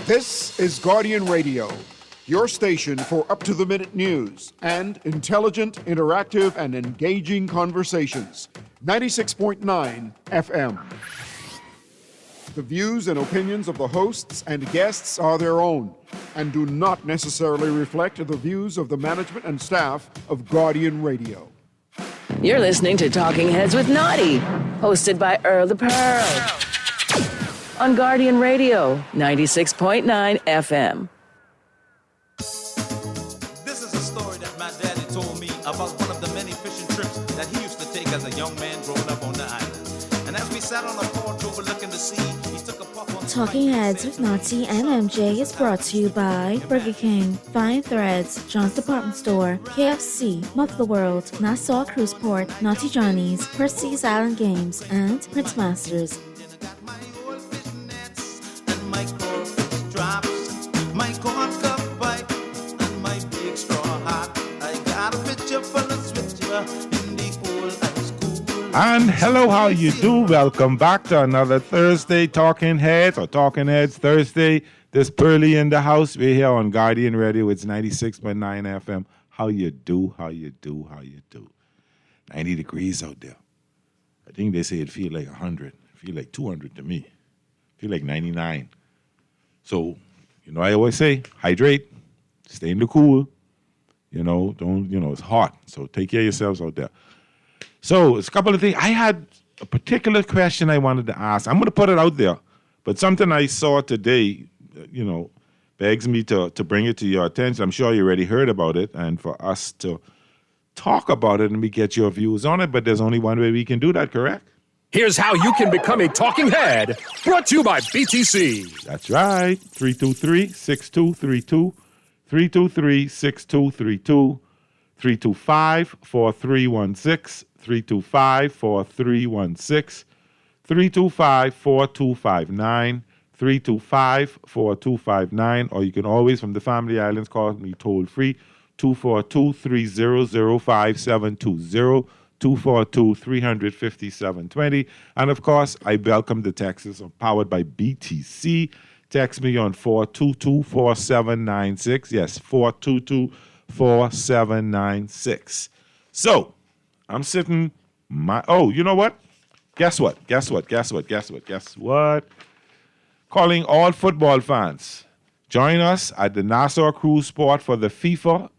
This is Guardian Radio, your station for up-to-the-minute news and intelligent, interactive, and engaging conversations. 96.9 FM. The views and opinions of the hosts and guests are their own and do not necessarily reflect the views of the management and staff of Guardian Radio. You're listening to Talking Heads with Naughty, hosted by Earl the Pearl. On Guardian Radio, 96.9 FM. This is a story that my daddy told me about one of the many fishing trips that he used to take as a young man growing up on the island. And as we sat on a porch overlooking the sea, he took a puff on... Talking Heads with Naughty and MJ is brought to you by Burger King, Fine Threads, John's Department Store, KFC, Muffler World, Nassau Cruise Port, Naughty Johnny's, Prestige Island Games, and Prince Masters. And hello, how you do? Welcome back to another Thursday Talking Heads, or Talking Heads Thursday. This Pearly in the house. We're here on Guardian Radio. It's 96.9 FM. How you do? How you do? How you do? 90 degrees out there. I think they say it feel like 100. It feel like 200 to me. It feel like 99. So, I always say, hydrate, stay in the cool. It's hot. So take care of yourselves out there. So it's a couple of things. I had a particular question I wanted to ask. I'm going to put it out there, but something I saw today, begs me to bring it to your attention. I'm sure you already heard about it, and for us to talk about it and we get your views on it, but there's only one way we can do that, correct? Here's how you can become a talking head, brought to you by BTC. That's right. 323-6232, 323-6232, 325-4316, 325-4316, 325-4259, 325-4259, or you can always, from the Family Islands, call me toll free, 242-300-5720, 242-350-720. And of course, I welcome the texts powered by BTC. Text me on 422-4796. Yes, 422-4796. So, I'm sitting you know what? Guess what? Calling all football fans. Join us at the Nassau Cruise Port for the FIFA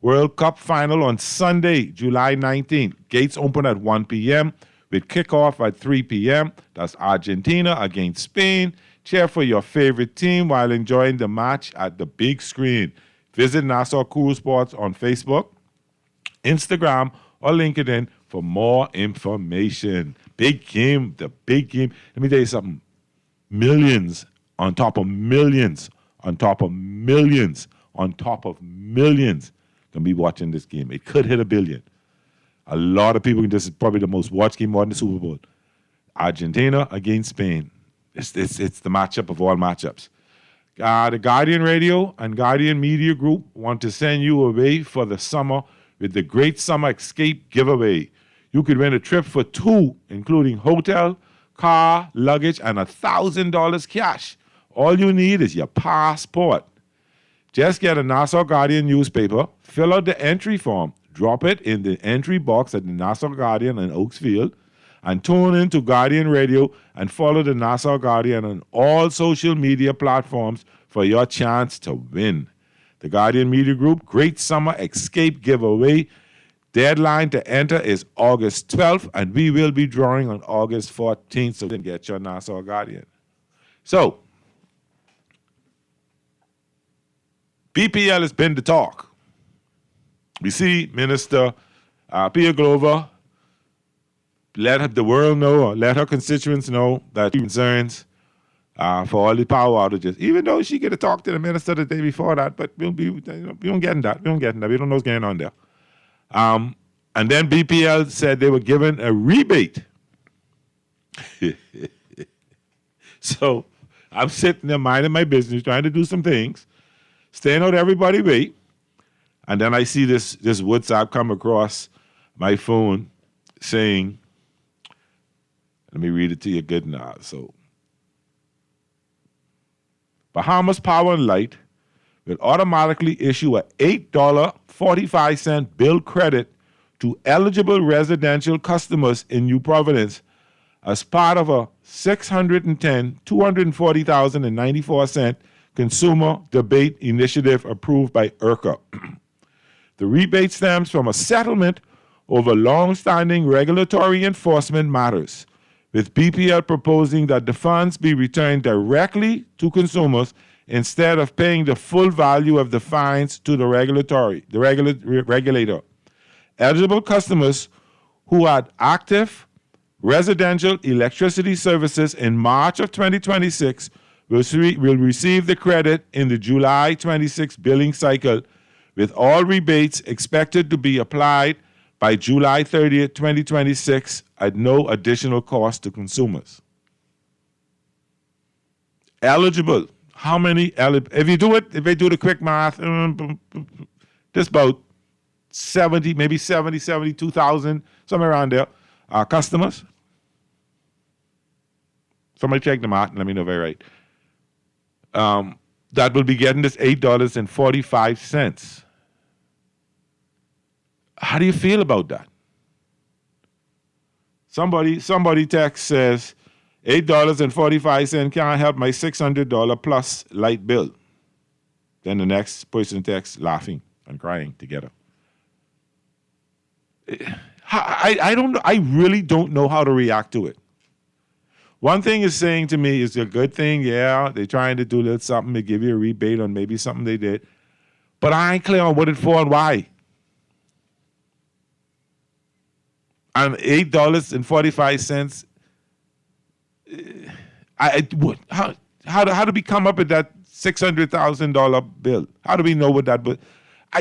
World Cup Final on Sunday, July 19th. Gates open at 1 p.m. with kickoff at 3 p.m. That's Argentina against Spain. Cheer for your favorite team while enjoying the match at the big screen. Visit Nassau Cruise Ports on Facebook, Instagram, or LinkedIn for more information. Big game, the big game. Let me tell you something. Millions on top of millions on top of millions on top of millions going to be watching this game. It could hit 1 billion. A lot of people, this is probably the most watched game on the Super Bowl. Argentina against Spain. It's the matchup of all matchups. The Guardian Radio and Guardian Media Group want to send you away for the summer with the Great Summer Escape giveaway. You could win a trip for 2, including hotel, car, luggage, and $1,000 cash. All you need is your passport. Just get a Nassau Guardian newspaper, fill out the entry form, drop it in the entry box at the Nassau Guardian in Oaksfield, and tune in to Guardian Radio and follow the Nassau Guardian on all social media platforms for your chance to win. The Guardian Media Group Great Summer Escape Giveaway. Deadline to enter is August 12th, and we will be drawing on August 14th, so then get your Nassau Guardian. So, BPL has been the talk. We see Minister Pia Glover let the world know, or let her constituents know that concerns for all the power outages, even though she could have talked to the minister the day before that, but we don't get in that. We don't know what's going on there. And then BPL said they were given a rebate. So I'm sitting there minding my business, trying to do some things, staying out everybody's way, and then I see this WhatsApp come across my phone saying, let me read it to you good now. So, Bahamas Power and Light will automatically issue a $8.45 bill credit to eligible residential customers in New Providence as part of a $610,240,094 consumer debate initiative approved by ERCA. The rebate stems from a settlement over long-standing regulatory enforcement matters, with BPL proposing that the funds be returned directly to consumers instead of paying the full value of the fines to the regulator. Eligible customers who had active residential electricity services in March of 2026 will receive the credit in the July 26 billing cycle, with all rebates expected to be applied by July 30th, 2026 at no additional cost to consumers. Eligible. How many? If you do the quick math, there's about 72,000, somewhere around there, customers. Somebody check the math and let me know if I'm right. That will be getting this $8.45. How do you feel about that? Somebody text says $8.45 can't help my $600 plus light bill. Then the next person texts laughing and crying together. I don't know. I really don't know how to react to it. One thing is saying to me is a good thing. Yeah, they're trying to do a little something to give you a rebate on maybe something they did. But I ain't clear on what it's for and why. And $8.45. How do we come up with that $600,000 bill? How do we know what that? But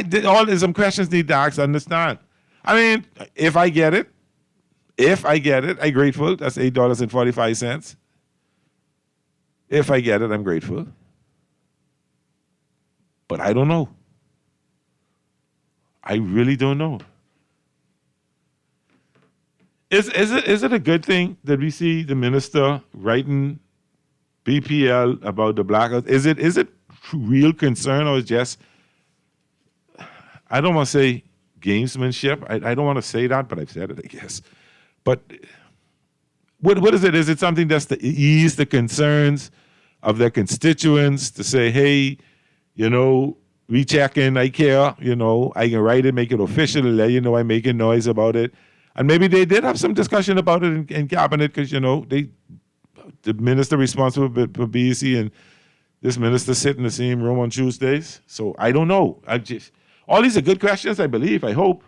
there's some questions need to ask. Understand? I mean, if I get it, I'm grateful. That's $8.45. If I get it, I'm grateful. But I don't know. I really don't know. Is it a good thing that we see the minister writing BPL about the blackouts? Is it real concern, or is just, I don't want to say gamesmanship. I don't want to say that, but I've said it, I guess. But what is it? Is it something that's to ease the concerns of their constituents, to say, hey, we check in, I care, I can write it, make it official, and let you know I'm making noise about it. And maybe they did have some discussion about it in cabinet because, the minister responsible for BEC and this minister sit in the same room on Tuesdays. So I don't know. All these are good questions, I believe, I hope.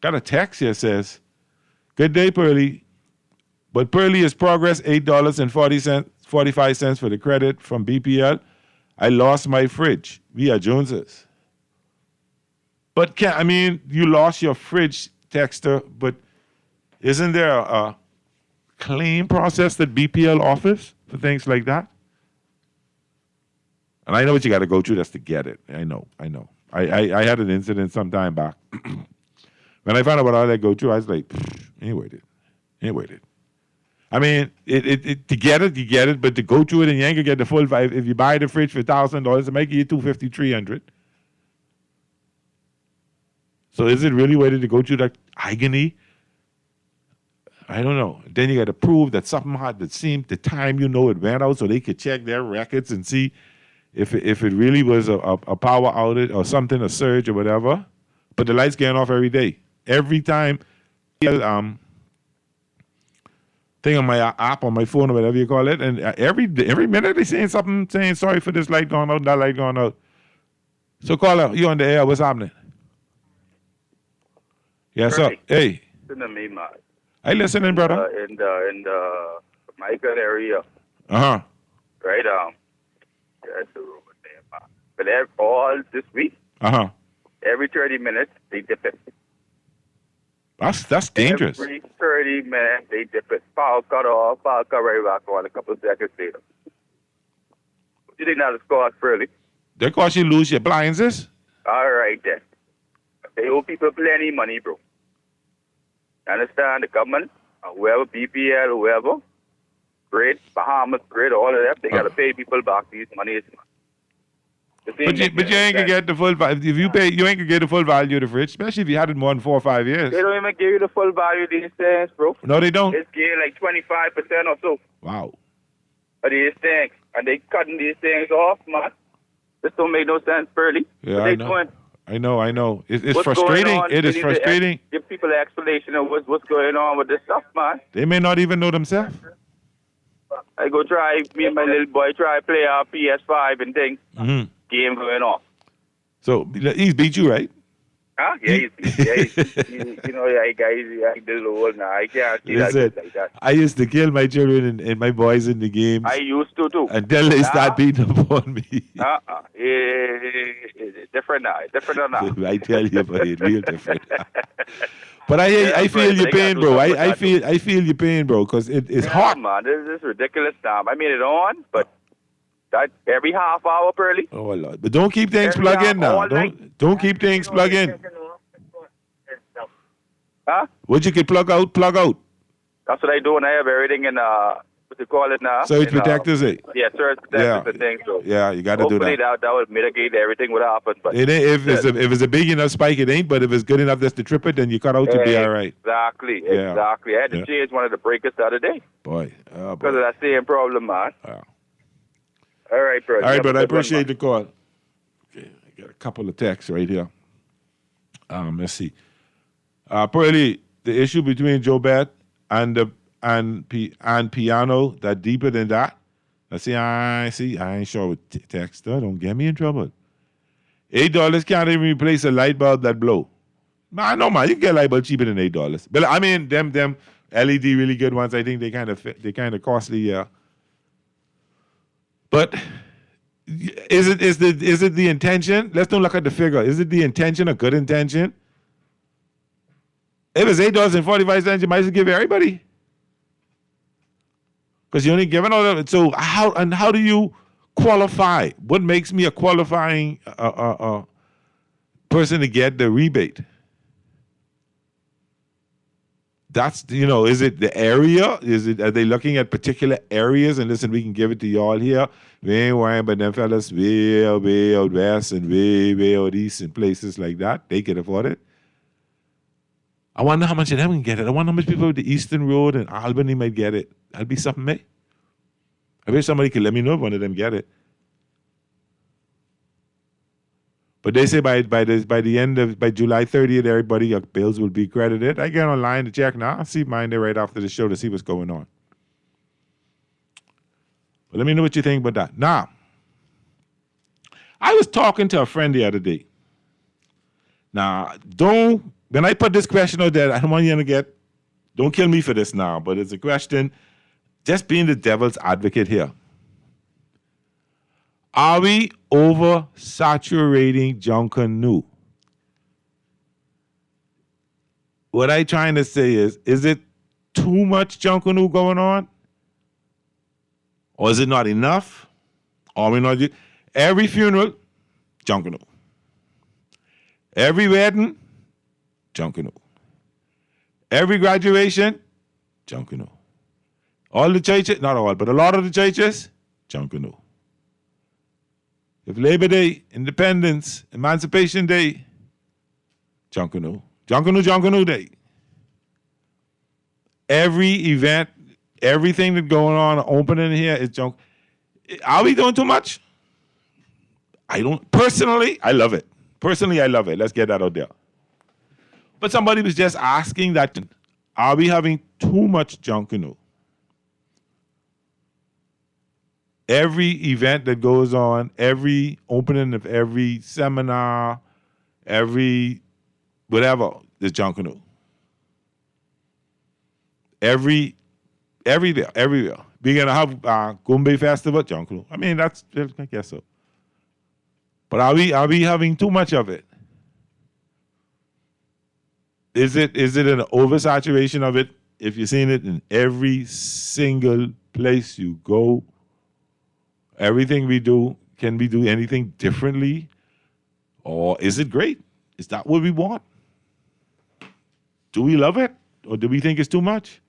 Got a text here says, good day, Pearly. But Pearly is progress, $8.45 for the credit from BPL. I lost my fridge. We are Joneses. But you lost your fridge, Texter, but isn't there a claim process that BPL offers for things like that? And I know what you got to go through just to get it. I know. I had an incident some time back. When I found out what all that go through, I was like, ain't worth it. I mean, to get it, you get it, but to go through it and you ain't gonna get the full vibe. If you buy the fridge for $1,000, it might give you $250, $300. So is it really worth it to go through that agony? I don't know. Then you got to prove that something had that seemed the time it went out, so they could check their records and see if it really was a power outage or something, a surge or whatever. But the lights getting off every day. Every time, thing on my app, on my phone, or whatever you call it, and every minute they saying something, saying sorry for this light going out, that light going out. So caller, you on the air? What's happening? Yes, sir. Hey. Listen to me, man. I listening, brother. In the Michael area. Right. That's the room there, man. But all this week. Every 30 minutes they dip it. That's dangerous. Every 30 minutes they dip it. Power cut off, power cut right back on a couple of seconds later. You think that's cost early? They cause you lose your appliances? All right then. They owe people plenty money, bro. Understand? The government, whoever, BPL, whoever, Grid, Bahamas Grid, all of that. They got to pay people back these monies. But you ain't gonna get the full value. If you pay, you ain't gonna get the full value of the fridge, especially if you had it more than 4 or 5 years. They don't even give you the full value of these things, bro. No, they don't. It's getting like 25% or so Wow. of these things. And they cutting these things off, man. This don't make no sense, Pearly. Yeah, What I they know. doing? I know. It's What's frustrating. going on? It They is need to frustrating. give people an explanation of what's going on with this stuff, man. They may not even know themselves. I go try, me and my little boy try play our PS5 and things. Mm-hmm. Game going off. So he's beat you, right? Huh? Yeah, you know, yeah, guys, I did the old now. I can't see Listen, that like that. I used to kill my children and my boys in the games I used to too. until they start beating up on me. It's different now. Different now. I tell you, but it's real different. But I feel right. your They pain, gotta do bro. something with I that, feel your pain, bro, because it's hot. Man, this is ridiculous now. I mean, it on, but that every half hour, Pearly. Oh Lord! But don't keep things Every plugged in now. all night. Don't keep things plugged in. Huh? What you can plug out, plug out. That's what I do when I have everything in, what you call it now? Surge In, protectors, eh? Yeah, surge protectors and things. So Yeah, you got to do hopefully that. that would mitigate everything what happens. But It ain't, if it's a big enough spike, it ain't. But if it's good enough just to trip it, then you cut out to be all right. Exactly, Yeah. exactly. I had to Yeah. change one of the breakers the other day Boy, oh, because boy. of that same problem, man. Wow. All right, bro. All right, but I appreciate the call. Okay, I got a couple of texts right here. Let's see. Pearly, the issue between Joe Bet and Piano, that deeper than that. Let's see. I ain't sure with text. Don't get me in trouble. $8 can't even replace a light bulb that blow. I know, man. You can get a light bulb cheaper than $8. But I mean, them LED really good ones. I think they kind of costly. Yeah. But is it the intention? Let's don't look at the figure. Is it the intention a good intention? If it's $8.45, you might as well give it everybody. Because you're only giving all of it. So how do you qualify? What makes me a qualifying person to get the rebate? That's, is it the area? Are they looking at particular areas? And listen, we can give it to y'all here. We ain't worrying about them fellas way out west and way out east and places like that. They can afford it. I wonder how much of them can get it. I wonder how much people with the Eastern Road and Albany might get it. That'd be something, mate. I wish somebody could let me know if one of them get it. But they say by July 30th, everybody, your bills will be credited. I get online to check now. I'll see mine there right after the show to see what's going on. But let me know what you think about that. Now, I was talking to a friend the other day. Now, when I put this question out there, I don't want you to don't kill me for this now, but it's a question, just being the devil's advocate here. Are we oversaturating Junkanoo? What I'm trying to say is it too much Junkanoo going on? Or is it not enough? Or we not? Every funeral, Junkanoo. Every wedding, Junkanoo. Every graduation, Junkanoo. All the churches, not all, but a lot of the churches, Junkanoo. If Labor Day, Independence, Emancipation Day, Junkanoo. Junkanoo Day. Every event, everything that's going on, opening here is junk. Are we doing too much? Personally, I love it. Let's get that out there. But somebody was just asking that, are we having too much Junkanoo? Every event that goes on, every opening of every seminar, every whatever, there's Junkanoo. Everywhere. We're going to have Gumbe Festival, Junkanoo. I mean, I guess so. But are we having too much of it? Is it an oversaturation of it? If you're seeing it in every single place you go, everything we do, can we do anything differently? Or is it great? Is that what we want? Do we love it? Or do we think it's too much?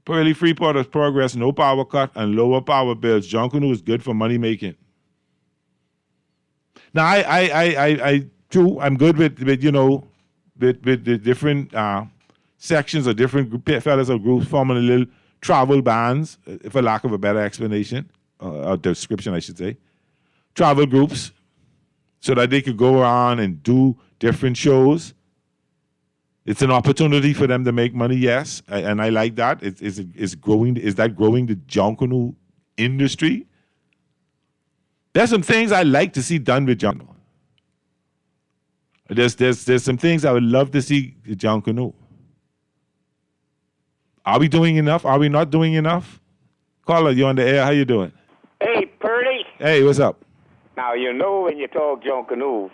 Pearly Freeport has progress, no power cut, and lower power bills. Junkanoo is good for money making. Now, I too, I'm good with the different sections or different fellas or groups forming a little travel bands, for lack of a better explanation, or description, I should say. Travel groups, so that they could go around and do different shows. It's an opportunity for them to make money, yes, and I like that. It's growing. Is that growing the Junkanoo industry? There's some things I like to see done with Junkanoo. There's some things I would love to see with Junkanoo. Are we doing enough? Are we not doing enough? Caller, you on the air? How you doing? Hey, Purdy. Hey, what's up? Now, when you talk Junkanoo,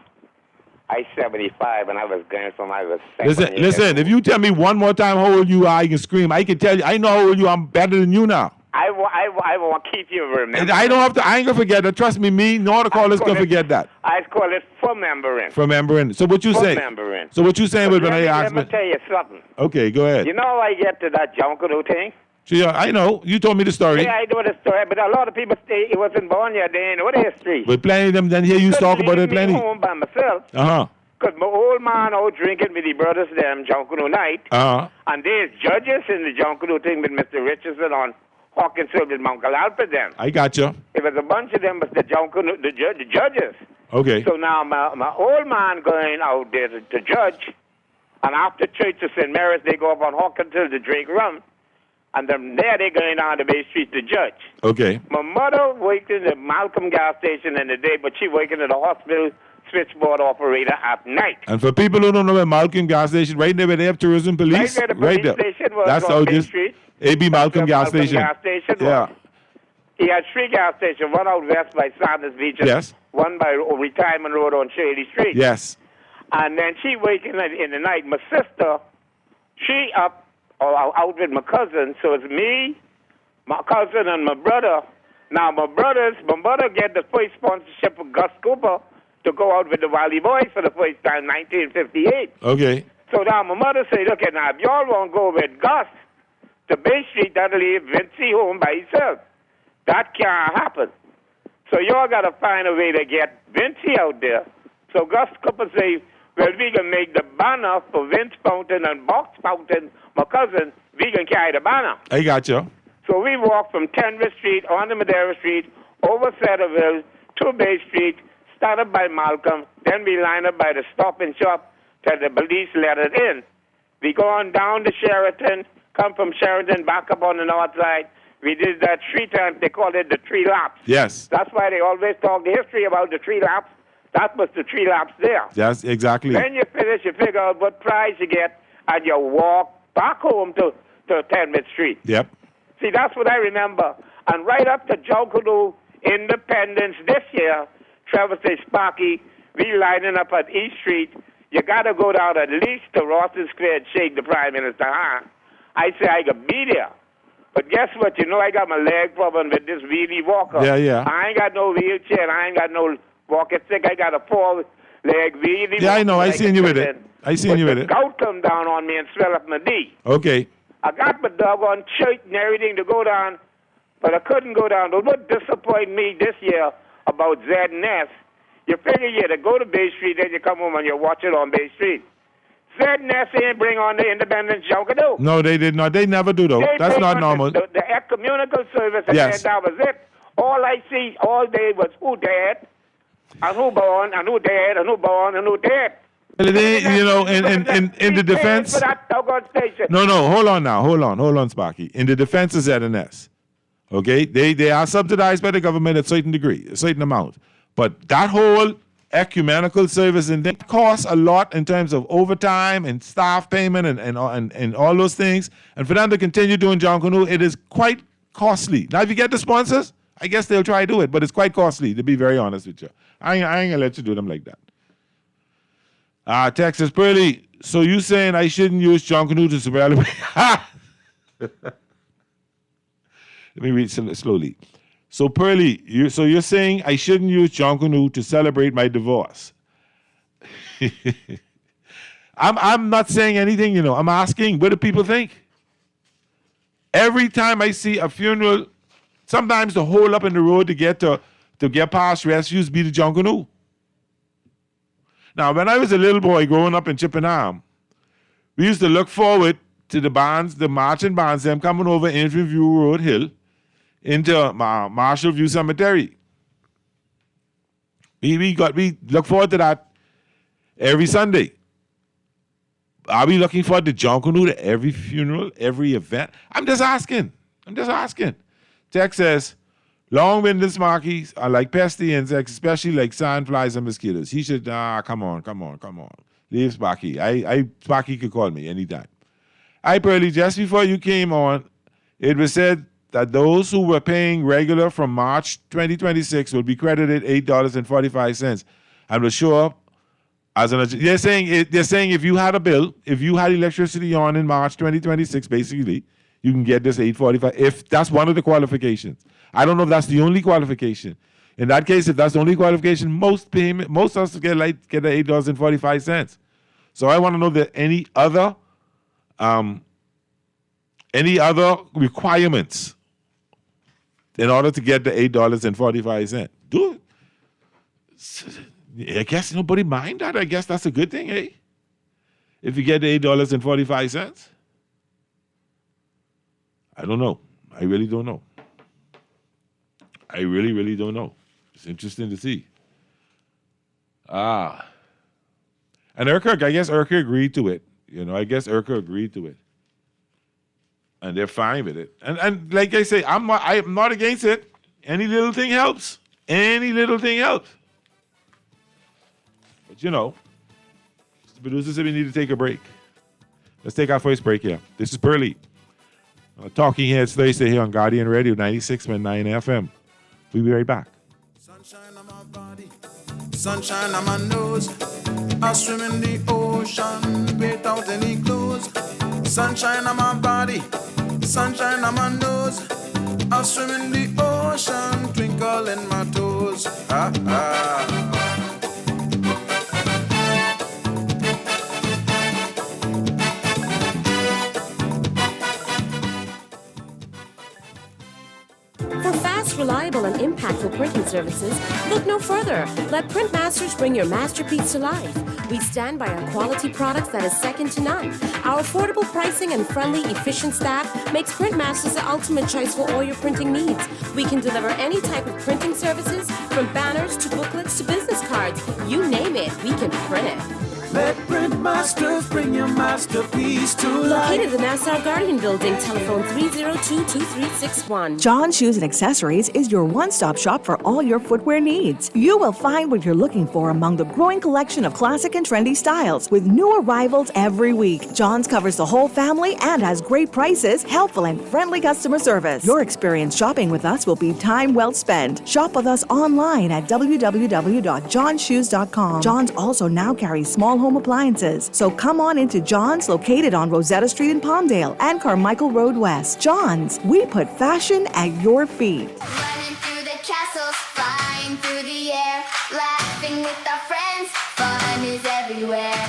I 75 and I was going from I was 7 years Listen, if you tell me one more time how old you are, I can scream. I can tell you, I know how old you are. I'm better than you now. I want to keep you remembering. And I don't have to, I ain't going to forget that. Trust me, nor the callers going to forget that. I call it remembering. Remembering. So what you saying? Remembering. So what you saying when I ask me? Let me tell you something. Okay, go ahead. You know how I get to that Junkanoo thing? See, I know. You told me the story. Yeah, I know the story, but a lot of people say it wasn't born yet. They ain't know the history. But plenty of them then hear you talk about it plenty. I home by myself. Uh-huh. Because my old man out drinking with the brothers them Junkanoo night. Uh-huh. And there's judges in the Junkanoo thing with Mr. Richardson on Hawkinsville with Uncle Alfred them. I got you. It was a bunch of them, but the Junkanoo, the judges. Okay. So now my old man going out there to judge, and after church of St. Mary's, they go up on Hawkinsville to drink rum, and then there they going down to Bay Street to judge. Okay. My mother worked in the Malcolm gas station in the day, but she working at the hospital switchboard operator at night. And for people who don't know where Malcolm gas station, right there where they have tourism police, right there, the police station was that's on how Bay this Street. AB Malcolm gas Malcolm station. Gas station Yeah. was. He had 3 gas stations, one out west by Sanders Beach, and Yes. one by Retirement Road on Shady Street. Yes. And then she waking up in the night. My sister, she up out with my cousin. So it's me, my cousin, and my brother. Now my brother get the first sponsorship of Gus Cooper to go out with the Valley Boys for the first time, 1958. Okay. So now my mother said, okay, now if y'all want to go with Gus to Bay Street, that'll leave Vincey home by himself. That can't happen. So y'all got to find a way to get Vincey out there. So Gus Cooper say, well, we can make the banner for Vince Fountain and Box Fountain, my cousin, we can carry the banner. I got you. So we walked from Tenwood Street on to Madera Street, over Centerville, to Bay Street, started by Malcolm, then we lined up by the Stop and Shop till the police let it in. We go on down to Sheraton, come from Sheraton back up on the north side. We did that 3 times. They call it the 3 laps. Yes. That's why they always talk the history about the 3 laps. That was the 3 laps there. That's exactly. Then you finish, you figure out what prize you get, and you walk back home to 10th Street. Yep. See, that's what I remember. And right up to Junkanoo Independence this year, Trevor says, Sparky, we lining up at East Street. You got to go down at least to Rawson Square and shake the Prime Minister hand. I say I could be there. But guess what? You know I got my leg problem with this wheelie walker. Yeah. I ain't got no wheelchair, and I ain't got no walking stick. I got a 4-leg wheelie. Yeah, I know. I seen you with it. The gout come down on me and swell up my knee. Okay. I got my doggone shirt and everything to go down, but I couldn't go down. But what disappointed me this year about Z&S, you figure you to go to Bay Street, then you come home and you watch it on Bay Street. Z&S ain't bring on the Independence Junkanoo. No, they did not. They never do, though. That's not normal. The communical service, and Yes. that was it. All I see all day was who dead, and who born, and who dead, and who born, and who dead. In the defense. For that doggone station. No, hold on, Sparky. In the defense of Z&S, okay, they are subsidized by the government at a certain degree, a certain amount. But that whole ecumenical service and that costs a lot in terms of overtime and staff payment and all those things. And for them to continue doing Junkanoo, it is quite costly. Now, if you get the sponsors, I guess they'll try to do it, but it's quite costly, to be very honest with you. I ain't gonna let you do them like that. Texas Pearly, so you saying I shouldn't use Junkanoo to celebrate? Let me read slowly. So Pearly, you're saying I shouldn't use Junkanoo to celebrate my divorce? I'm not saying anything, I'm asking, what do people think? Every time I see a funeral, sometimes the hole up in the road to get past rescues be the Junkanoo. Now, when I was a little boy growing up in Chippenham, we used to look forward to the bands, the marching bands, them coming over Infant View Road Hill into Marshall View Cemetery. We look forward to that every Sunday. Are we looking forward to Junkanoo to every funeral, every event? I'm just asking. Tex says, long-winded smarkies are like pesky insects, especially like sandflies and mosquitoes. He should, come on. Leave Sparky. Sparky could call me anytime. Hi, Pearlie. Just before you came on, it was said that those who were paying regular from March 2026 will be credited $8.45 and will show up as an. They're saying if you had a bill, if you had electricity on in March 2026, basically, you can get this $8.45 if that's one of the qualifications. I don't know if that's the only qualification. In that case, if that's the only qualification, most of us get the $8.45. So I want to know that any other requirements in order to get the $8.45. Do it. I guess nobody mind that. I guess that's a good thing, eh? If you get the $8.45. I don't know. I really don't know. I really, really don't know. It's interesting to see. And Urquhart, I guess Urquhart agreed to it. And they're fine with it. And like I say, I'm not against it. Any little thing helps. But the producer said we need to take a break. Let's take our first break here. This is Pearlie. Talking Heads Thursday here on Guardian Radio 96.9 FM. We'll be right back. Sunshine on my body, sunshine on my nose. I swim in the ocean without any clothes. Sunshine on my body, sunshine on my nose. I swim in the ocean, twinkle in my toes. For fast, reliable, and impactful printing services, look no further. Let Printmasters bring your masterpiece to life. We stand by our quality products that is second to none. Our affordable pricing and friendly, efficient staff makes Printmasters the ultimate choice for all your printing needs. We can deliver any type of printing services, from banners to booklets to business cards. You name it, we can print it. Let Printmasters bring your masterpiece to life. Located in the Nassau Guardian Building, telephone 302-2361. John Shoes and Accessories is your one-stop shop for all your footwear needs. You will find what you're looking for among the growing collection of classic and trendy styles with new arrivals every week. John's covers the whole family and has great prices, helpful and friendly customer service. Your experience shopping with us will be time well spent. Shop with us online at www.johnshoes.com. John's also now carries small home appliances. So come on into John's, located on Rosetta Street in Palmdale and Carmichael Road West. John's, we put fashion at your feet. Running through the castles, flying through the air, laughing with our friends, fun is everywhere.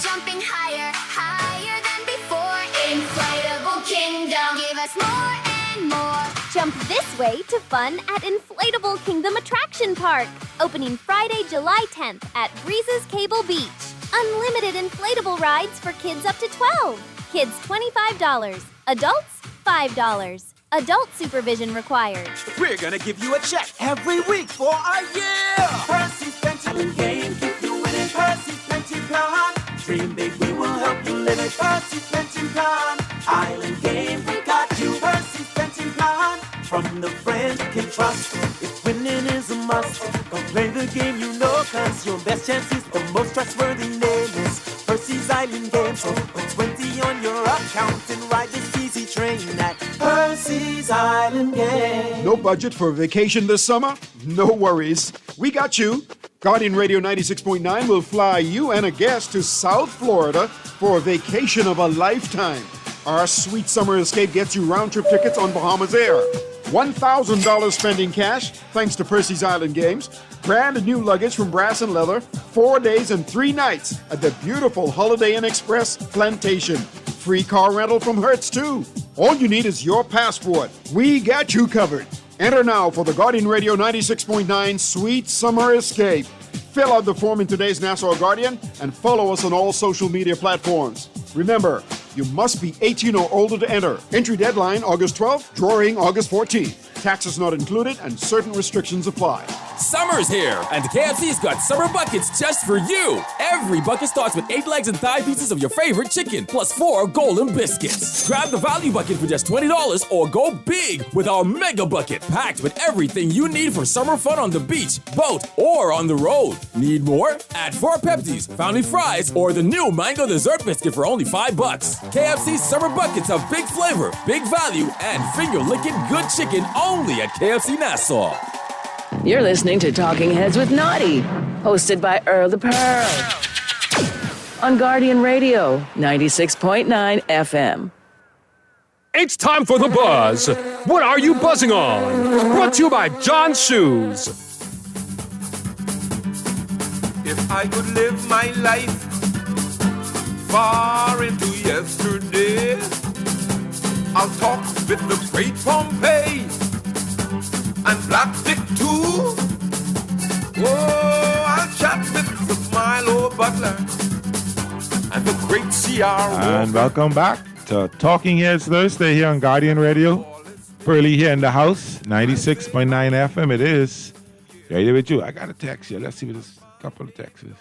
Jumping higher, higher than before, Inflatable Kingdom, give us more and more. Jump this way to fun at Inflatable Kingdom Attraction Park, opening Friday, July 10th at Breezes Cable Beach. Unlimited inflatable rides for kids up to 12. Kids $25, adults $5. Adult supervision required. We're gonna give you a check every week for a year. Percy's Pension Game, keep you winning. Percy's Pension Plan. Dream big, we will help you live it. Percy's Pension Plan. Island Game, we got you. Percy's Pension Plan. From the friends you can trust. If winning is a must, go play the game you know, cause your best chance is the most trustworthy name is Percy's Island Game. So put 20 on your account and ride this easy train at Percy's Island Game. No budget for vacation this summer? No worries. We got you. Guardian Radio 96.9 will fly you and a guest to South Florida for a vacation of a lifetime. Our sweet summer escape gets you round-trip tickets on Bahamas Air. $1,000 spending cash, thanks to Percy's Island Games. Brand new luggage from Brass and Leather. 4 days and 3 nights at the beautiful Holiday Inn Express Plantation. Free car rental from Hertz, too. All you need is your passport. We got you covered. Enter now for the Guardian Radio 96.9 Sweet Summer Escape. Fill out the form in today's Nassau Guardian and follow us on all social media platforms. Remember, you must be 18 or older to enter. Entry deadline August 12th, drawing August 14th. Taxes not included and certain restrictions apply. Summer's here, and KFC's got summer buckets just for you. Every bucket starts with 8 legs and thigh pieces of your favorite chicken, plus 4 golden biscuits. Grab the value bucket for just $20 or go big with our mega bucket, packed with everything you need for summer fun on the beach, boat, or on the road. Need more? Add 4 Pepsis, Fountain Fries, or the new mango dessert biscuit for only $5. KFC's summer buckets have big flavor, big value, and finger-licking good chicken only at KFC Nassau. You're listening to Talking Heads with Naughty, hosted by Earl the Pearl. On Guardian Radio, 96.9 FM. It's time for the buzz. What are you buzzing on? Brought to you by John's Shoes. If I could live my life far into yesterday, I'll talk with the great Pompey and Black Dick too. Oh, I'll chat with the Milo Butler and the great C.R. And welcome back to Talking Heads Thursday here on Guardian Radio. Pearly here in the house, 96.9 FM it is. Ready with you. I got a text here. Let's see what this couple of texts is.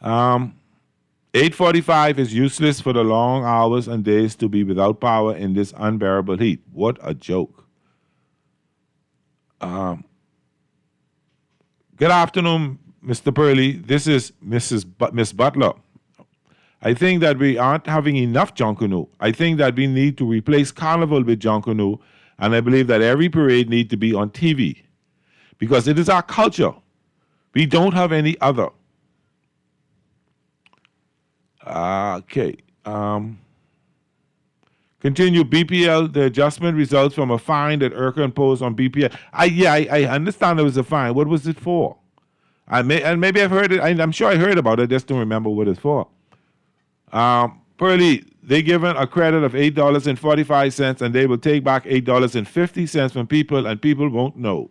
8:45 is useless for the long hours and days to be without power in this unbearable heat. What a joke. Good afternoon, Mr. Pearly. This is Miss Butler. I think that we aren't having enough Junkanoo. I think that we need to replace Carnival with Junkanoo, and I believe that every parade needs to be on TV because it is our culture. We don't have any other. Okay. Continue. BPL, the adjustment results from a fine that IRCA imposed on BPL. I understand there was a fine. What was it for? Maybe I've heard it. I'm sure I heard about it. I just don't remember what it's for. Pearly, they given a credit of $8.45, and they will take back $8.50 from people, and people won't know.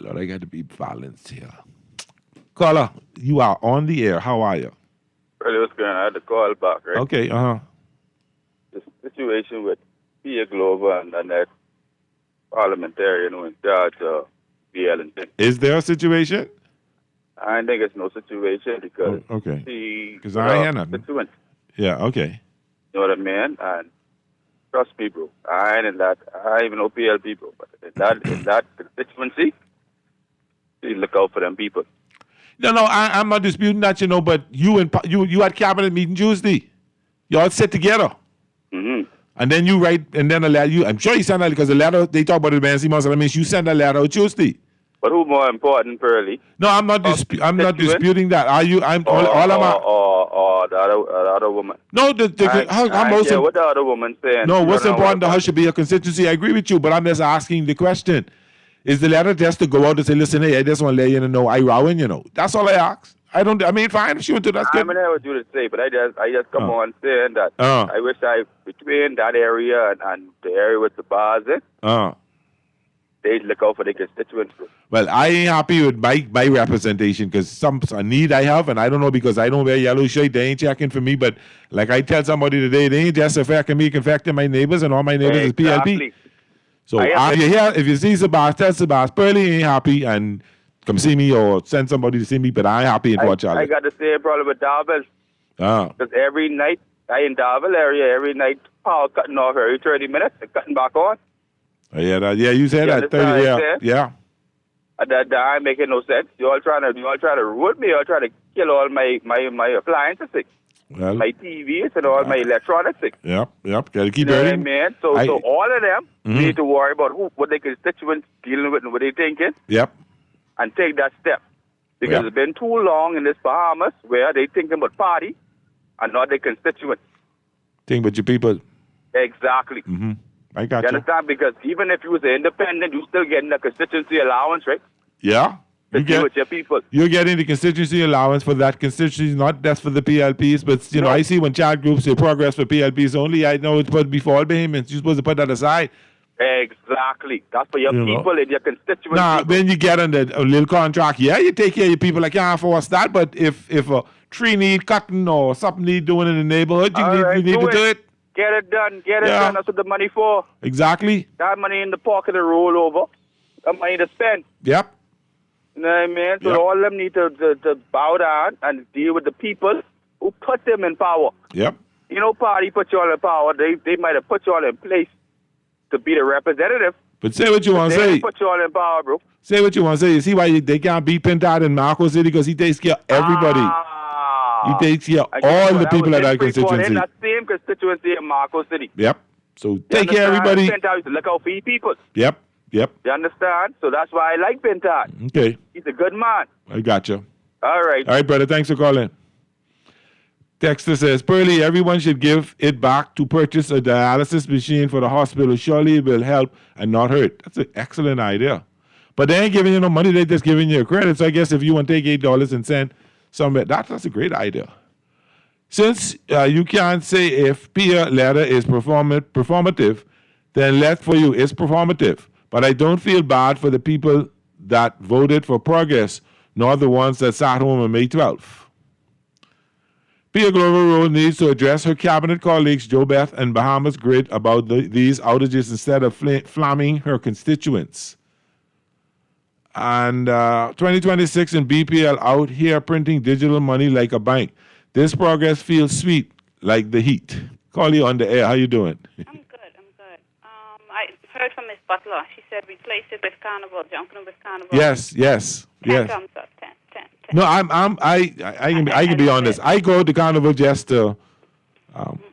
Lord, I got to be balanced here. Caller, you are on the air. How are you? Really, what's going on? I had to call back, right? Okay, The situation with Pia Glover and that parliamentarian who in charge of BL and things. Is there a situation? I think it's no situation because okay. Because I ain't hear nothing. Yeah, okay. You know what I mean? And trust me, bro. I ain't in that. I even know PL people, but in that constituency, please look out for them people. No, I'm not disputing that, but you had cabinet meeting Tuesday. You all sit together. Mm-hmm. And then you write, and then a letter. I'm sure you send that because the letter, they talk about advancing muscle. That means you send a letter on Tuesday. But who more important, Pearly? No, I'm not disputing that. Are you? Or the other woman. No, what the other woman saying. No, what's important to her should be a constituency. I agree with you, but I'm just asking the question. Is the letter just to go out and say, listen, hey, I just want to let you know I rowing, That's all I ask. Fine, if she went to that's good. I never do to say, but I just come on saying that I wish between that area and the area with the bars they look out for the constituents. Well, I ain't happy with my representation because some need I have, and I don't know because I don't wear yellow shirt. They ain't checking for me, but like I tell somebody today, they ain't just affecting me, affecting my neighbors, and all my neighbors is PLP. So if you see Sabas, tell Sabas, Pearly ain't happy, and come see me or send somebody to see me, but I ain't happy in Port Charlotte. I got the same problem with Darvel. Because every night, in Darvel area, every night, power cutting off every 30 minutes and cutting back on. You said that. 30, yeah. That ain't making no sense. You all trying to ruin me. You all trying to kill all my appliances. Well, my TVs and all my electronics. Yep. Got to keep it. You know what I burning. mean? So all of them need to worry about what their constituents dealing with and what they thinking. Yep. And take that step. Because it's been too long in this Bahamas where they thinking about party and not their constituents. Think about your people. Exactly. Mm-hmm. I got you. Understand? Because even if you was an independent, you still getting a constituency allowance, right? Yeah. to deal with your people. You're getting the constituency allowance for that constituency, not just for the PLPs, but you know, I see when child groups say progress for PLPs only, I know it's supposed to be for all behemoths. You're supposed to put that aside. Exactly. That's for your people in your constituency. Now, when you get on a little contract, you take care of your people. I can't force that, but if a tree need cutting or something need doing in the neighborhood, you need to do it. Get it done. Get it done. That's what the money for. Exactly. That money in the pocket to roll over. That money to spend. Yep. You know what I mean? So all of them need to bow down and deal with the people who put them in power. Yep. You know, party put you all in power. They might have put you all in place to be the representative. But say what you want to say. They put you all in power, bro. Say what you want to say. You see why they can't beat Pintard in Marco City? Because he takes care of everybody. He takes care of all the people at that constituency. In that same constituency in Marco City. Yep. So take care of everybody. Pintard used to look out for his people. Yep. You understand? So that's why I like Pintard. Okay. He's a good man. I got you. All right. All right, brother. Thanks for calling. Texter says, Pearly, everyone should give it back to purchase a dialysis machine for the hospital. Surely it will help and not hurt. That's an excellent idea. But they ain't giving you no money. They're just giving you a credit. So I guess if you want to take $8 and send somewhere, that's a great idea. Since you can't say if peer letter is performative, then let for you is performative. But I don't feel bad for the people that voted for progress, nor the ones that sat home on May 12th. Pia Glover Road needs to address her cabinet colleagues, Joe Beth and Bahamas Grid, about these outages instead of flamming her constituents. And 2026 in BPL out here printing digital money like a bank. This progress feels sweet like the heat. Call you on the air. How you doing? I'm good. I heard from Miss Butler. She said replace it with Carnival, Junkanoo with Carnival. Yes. 10 thumbs up, 10. No, I can be honest. I go to Carnival just to.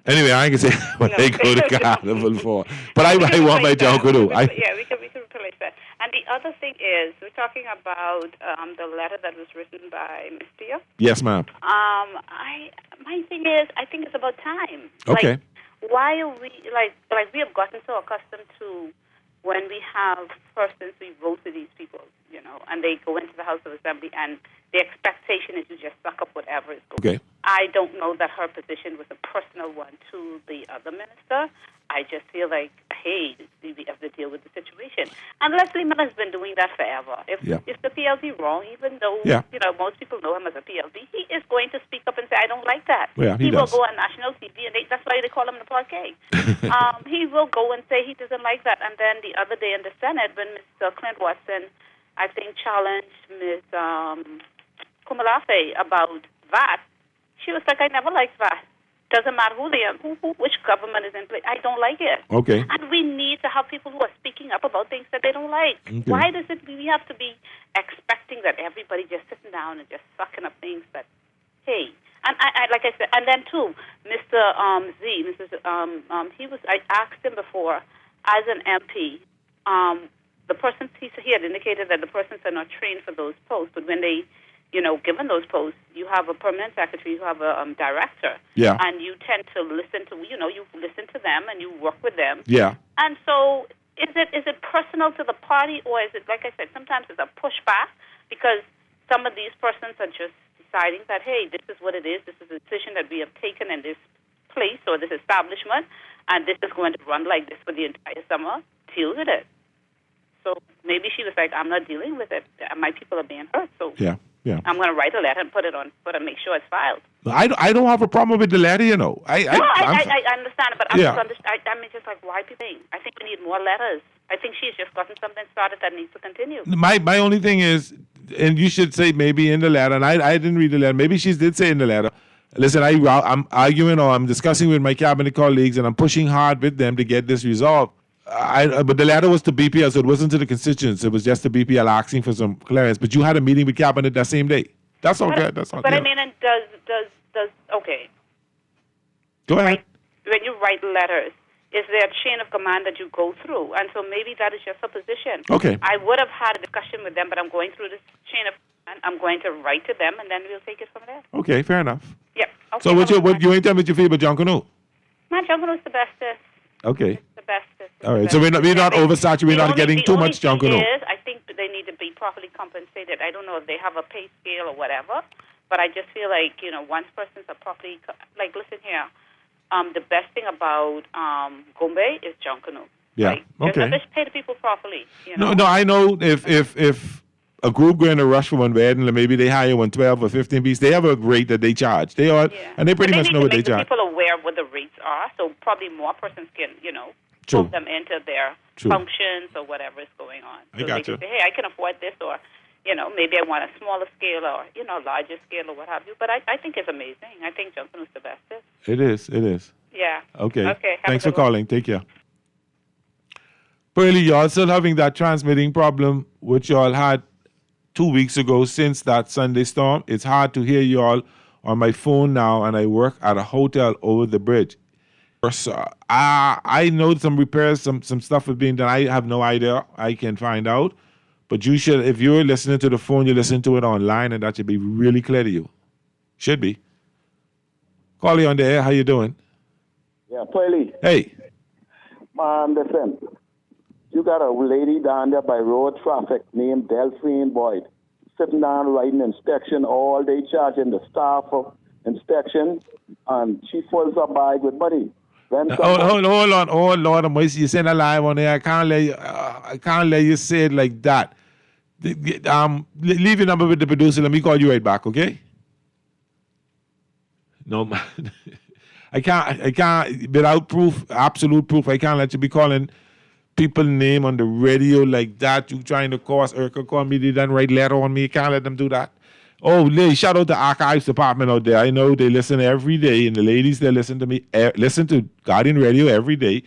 Anyway, I can say what I go to Carnival for, but I want my Junkanoo. Yeah, we can replace that. And the other thing is, we're talking about the letter that was written by Miss Pia. Yes, ma'am. My thing is, I think it's about time. Okay. Like, why are we like we have gotten so accustomed to when we have persons we vote to these people, you know, and they go into the House of Assembly and the expectation is to just suck up whatever is going. Okay. I don't know that her position was a personal one to the other minister. I just feel like, hey, we have to deal with the situation. And Leslie Miller's been doing that forever. If the PLD wrong, even though you know most people know him as a PLD, he is going to speak up and say, I don't like that. Yeah, he will go on national TV, and that's why they call him the parquet. He will go and say he doesn't like that. And then the other day in the Senate, when Mr. Clint Watson, I think, challenged Ms. Kumalafe about VAT, she was like, I never liked VAT. Doesn't matter which government is in place. I don't like it. Okay. And we need to have people who are speaking up about things that they don't like. Okay. Why does it? We have to be expecting that everybody just sitting down and just sucking up things that, hey. And I like I said, and then too, Mr. I asked him before, as an MP, the persons he had indicated that the persons are not trained for those posts, but when they, you know, given those posts, you have a permanent secretary, you have a director, and you tend to listen to, you know, you listen to them and you work with them. Yeah. And so, is it personal to the party, or is it, like I said, sometimes it's a pushback because some of these persons are just deciding that, hey, this is what it is. This is a decision that we have taken in this place or this establishment, and this is going to run like this for the entire summer. Deal with it. So maybe she was like, I'm not dealing with it. My people are being hurt. So I'm going to write a letter and put it make sure it's filed. I don't have a problem with the letter, you know. I understand it, but I'm just like, why people? I think we need more letters. I think she's just gotten something started that needs to continue. My only thing is, and you should say maybe in the letter, and I didn't read the letter. Maybe she did say in the letter, listen, I'm arguing or I'm discussing with my cabinet colleagues and I'm pushing hard with them to get this resolved. But the letter was to BPL, so it wasn't to the constituents. It was just to BPL asking for some clearance. But you had a meeting with cabinet that same day. That's all good. That's all. But I mean, and does okay? Go ahead. When you write letters, is there a chain of command that you go through? And so maybe that is just a position. Okay. I would have had a discussion with them, but I'm going through this chain of command. I'm going to write to them, and then we'll take it from there. Okay, fair enough. Yeah. Okay, so what you ain't telling me what you feel about Junkanoo? No, Junkanoo is the bestest. Okay. It's the bestest. All right. So we're not oversaturated. We're not getting too much Junkanoo. I think they need to be properly compensated. I don't know if they have a pay scale or whatever, but I just feel like, once persons are properly, like, listen here, the best thing about Gombe is John Canoe. Yeah, Like, okay. Just pay the people properly, know? No, I know if a group going to rush for one wedding, maybe they hire 12 or 15 pieces, they have a rate that they charge. They are, and they pretty much know what they charge. People aware of what the rates are, so probably more persons can, True. put them into their True. functions or whatever is going on. I So got they you. can say, hey, I can afford this, or, maybe I want a smaller scale or, larger scale or what have you. But I think it's amazing. I think Johnson was the best. It is. Yeah. Okay. Okay. Thanks for calling. Take care. Pearlie, y'all still having that transmitting problem which y'all had 2 weeks ago since that Sunday storm. It's hard to hear y'all on my phone now, and I work at a hotel over the bridge. So, I know some repairs, some stuff is being done. I have no idea. I can find out. But you should, if you're listening to the phone, you listen to it online, and that should be really clear to you. Should be. Call you on the air. How you doing? Yeah, Pearlie. Hey. Man, listen. You got a lady down there by road traffic named Delphine Boyd, sitting down writing inspection all day, charging the staff for inspection, and she fills her bag with money. Hold on. Oh, Lord Almighty, you're saying a lie on there. I can't let you say it like that. Leave your number with the producer. Let me call you right back, okay? No, man. I can't, without proof, absolute proof, I can't let you be calling people name on the radio like that. You trying to cause Erica call me, they done write letter on me. You can't let them do that. Oh, Liz, shout out to Archives Department out there. I know they listen every day, and the ladies that listen to me, listen to Guardian Radio every day,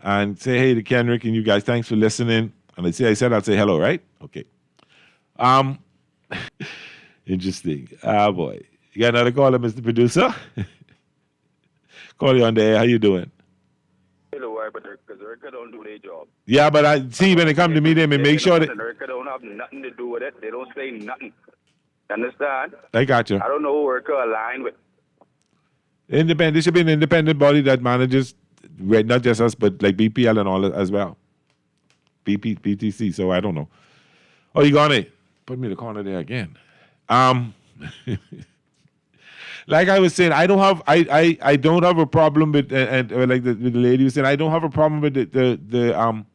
and say hey to Kenrick and you guys, thanks for listening. And I'd say hello, right? Okay. Interesting. Ah, boy. You got another caller, Mr. Producer? Call you on the air. How you doing? Hello, but because Erica don't do their job. Yeah, but I see when they come to me, they may make sure that... Erica don't have nothing to do with it. They don't say nothing. Understand? I got you. I don't know who Erica aligned with. Independent. This should be an independent body that manages, not just us, but like BPL and all that as well. BTC. So I don't know. Oh, you got it. Put me in the corner there again. Like I was saying, I don't have a problem with and like the lady was saying, I don't have a problem with the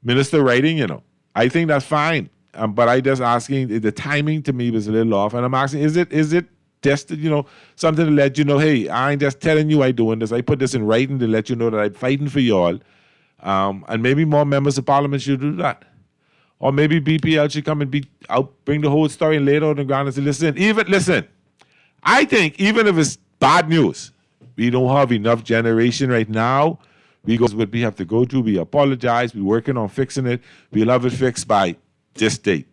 minister writing. I think that's fine. But I just asking, the timing to me was a little off, and I'm asking, is it just something to let you know, hey, I ain't just telling you I'm doing this. I put this in writing to let you know that I'm fighting for y'all, and maybe more members of parliament should do that, or maybe BPL should come and bring the whole story and lay it out on the ground and say, listen. I think even if it's bad news, we don't have enough generation right now. We go what we have to go through. We apologize. We're working on fixing it. We'll have it fixed by this date,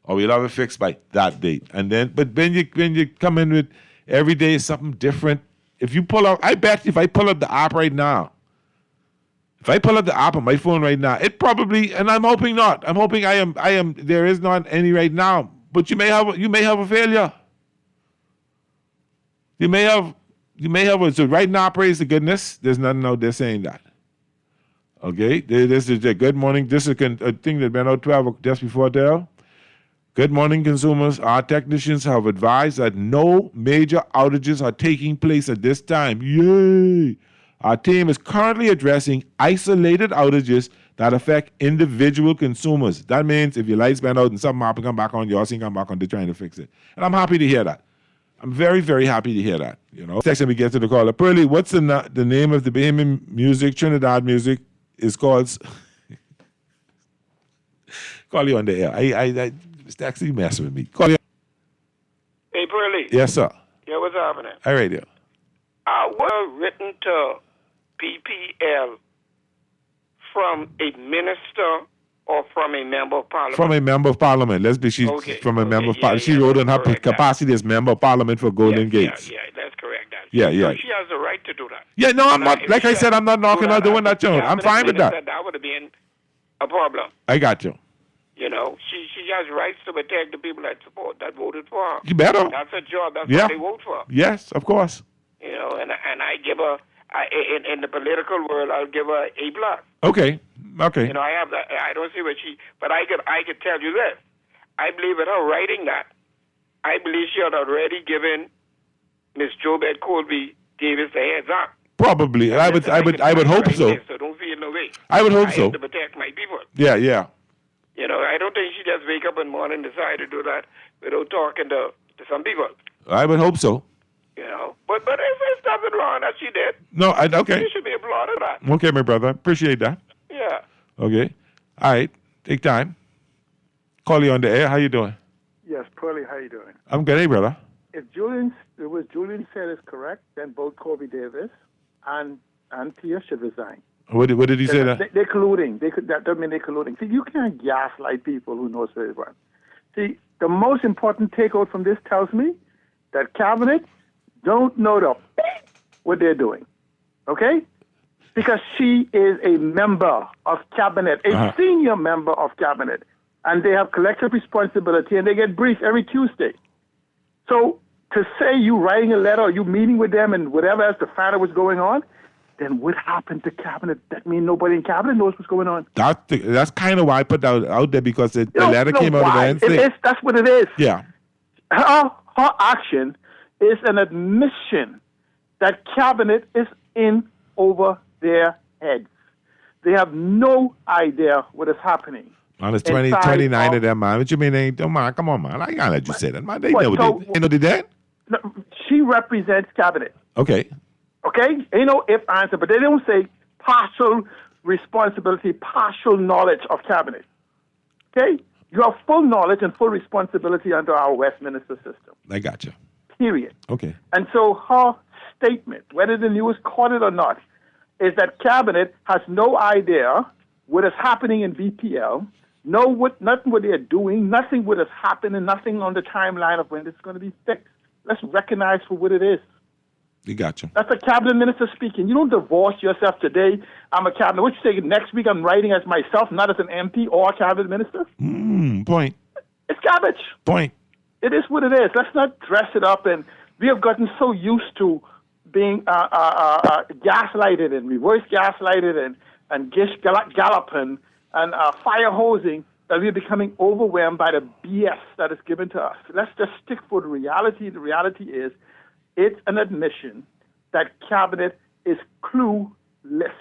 or we'll have it fixed by that date. And then, but when you come in with every day is something different. If you pull up, I bet if I pull up the app right now, if I pull up the app on my phone right now, it probably, and I'm hoping not. I'm hoping I am. There is not any right now, but you may have a failure. You may have. So right now, praise to goodness, there's nothing out there saying that. Okay, this is a good morning. This is a thing that went out 12 just before there. Good morning, consumers. Our technicians have advised that no major outages are taking place at this time. Yay! Our team is currently addressing isolated outages that affect individual consumers. That means if your lights went out and something happened, come back on, yours ain't come back on, they're trying to fix it. And I'm happy to hear that. I'm very, very happy to hear that. Section we get to the caller. Pearlie, what's the name of the Bahamian music, Trinidad music? Is called. Call you on the air. I it's actually messing with me. Call you. Hey, Pearlie. Yes, sir. Yeah, what's happening? All right, yeah. I was written to BPL from a minister or from a member of parliament? From a member of parliament. She's from a member of parliament. She wrote in her capacity as member of parliament for Golden Gates. Yeah, that's correct. Yeah. So she has the right to do that. Yeah, no, I'm not. Like I said, I'm not knocking her doing that, John. I'm fine with that. That would have been a problem. I got you. She has rights to protect the people that voted for her. You better. That's her job. That's what they vote for. Yes, of course. And I give her, in the political world, I'll give her A+. Okay. I have that. I don't see what but I could tell you this. I believe with her writing that, I believe she had already given Miss Jobette Colby Davis the heads up. Probably. I would hope so. So don't feel no way. I would hope I so. have to protect my people. Yeah, yeah. You know, I don't think she just wake up in the morning and decide to do that without talking to some people. I would hope so. You know, but if there's nothing wrong that she did, No, okay. she should be applauded for that. Okay, my brother. Appreciate that. Yeah. Okay. All right. Take time. Call you on the air. How you doing? Yes, Pearlie, how you doing? I'm good. Hey, brother. If what Julian said is correct, then both Colby Davis and Tia should resign. What did he say? That? They're colluding. That doesn't mean they're colluding. See, you can't gaslight people who knows very well. See, the most important takeout from this tells me that cabinet don't know what they're doing. Okay? Because she is a member of cabinet, a senior member of cabinet, and they have collective responsibility, and they get briefed every Tuesday. So to say you writing a letter or you meeting with them and whatever else to find out what's going on, then what happened to cabinet? That means nobody in cabinet knows what's going on. That's kind of why I put that out there, because the letter came out of Wednesday. That's what it is. Yeah. Her action is an admission that cabinet is in over their heads. They have no idea what is happening. Man, it's 29 of them, man. What you mean they ain't? Man, come on, man. I can't let you say that, man. They know they did. She represents cabinet. Okay. Okay? Ain't no if, answer, but they don't say partial responsibility, partial knowledge of cabinet. Okay? You have full knowledge and full responsibility under our Westminster system. I got you. Period. Okay. And so her statement, whether the news caught it or not, is that cabinet has no idea what is happening in BPL, nothing what they're doing, nothing what has happened, and nothing on the timeline of when it's going to be fixed. Let's recognize for what it is. You got you. That's a cabinet minister speaking. You don't divorce yourself today. I'm a cabinet. What you say next week I'm writing as myself, not as an MP or a cabinet minister? Point. It's garbage. Point. It is what it is. Let's not dress it up. And we have gotten so used to being gaslighted and reverse gaslighted and galloping and fire hosing that we're becoming overwhelmed by the BS that is given to us. Let's just stick for the reality. The reality is it's an admission that cabinet is clueless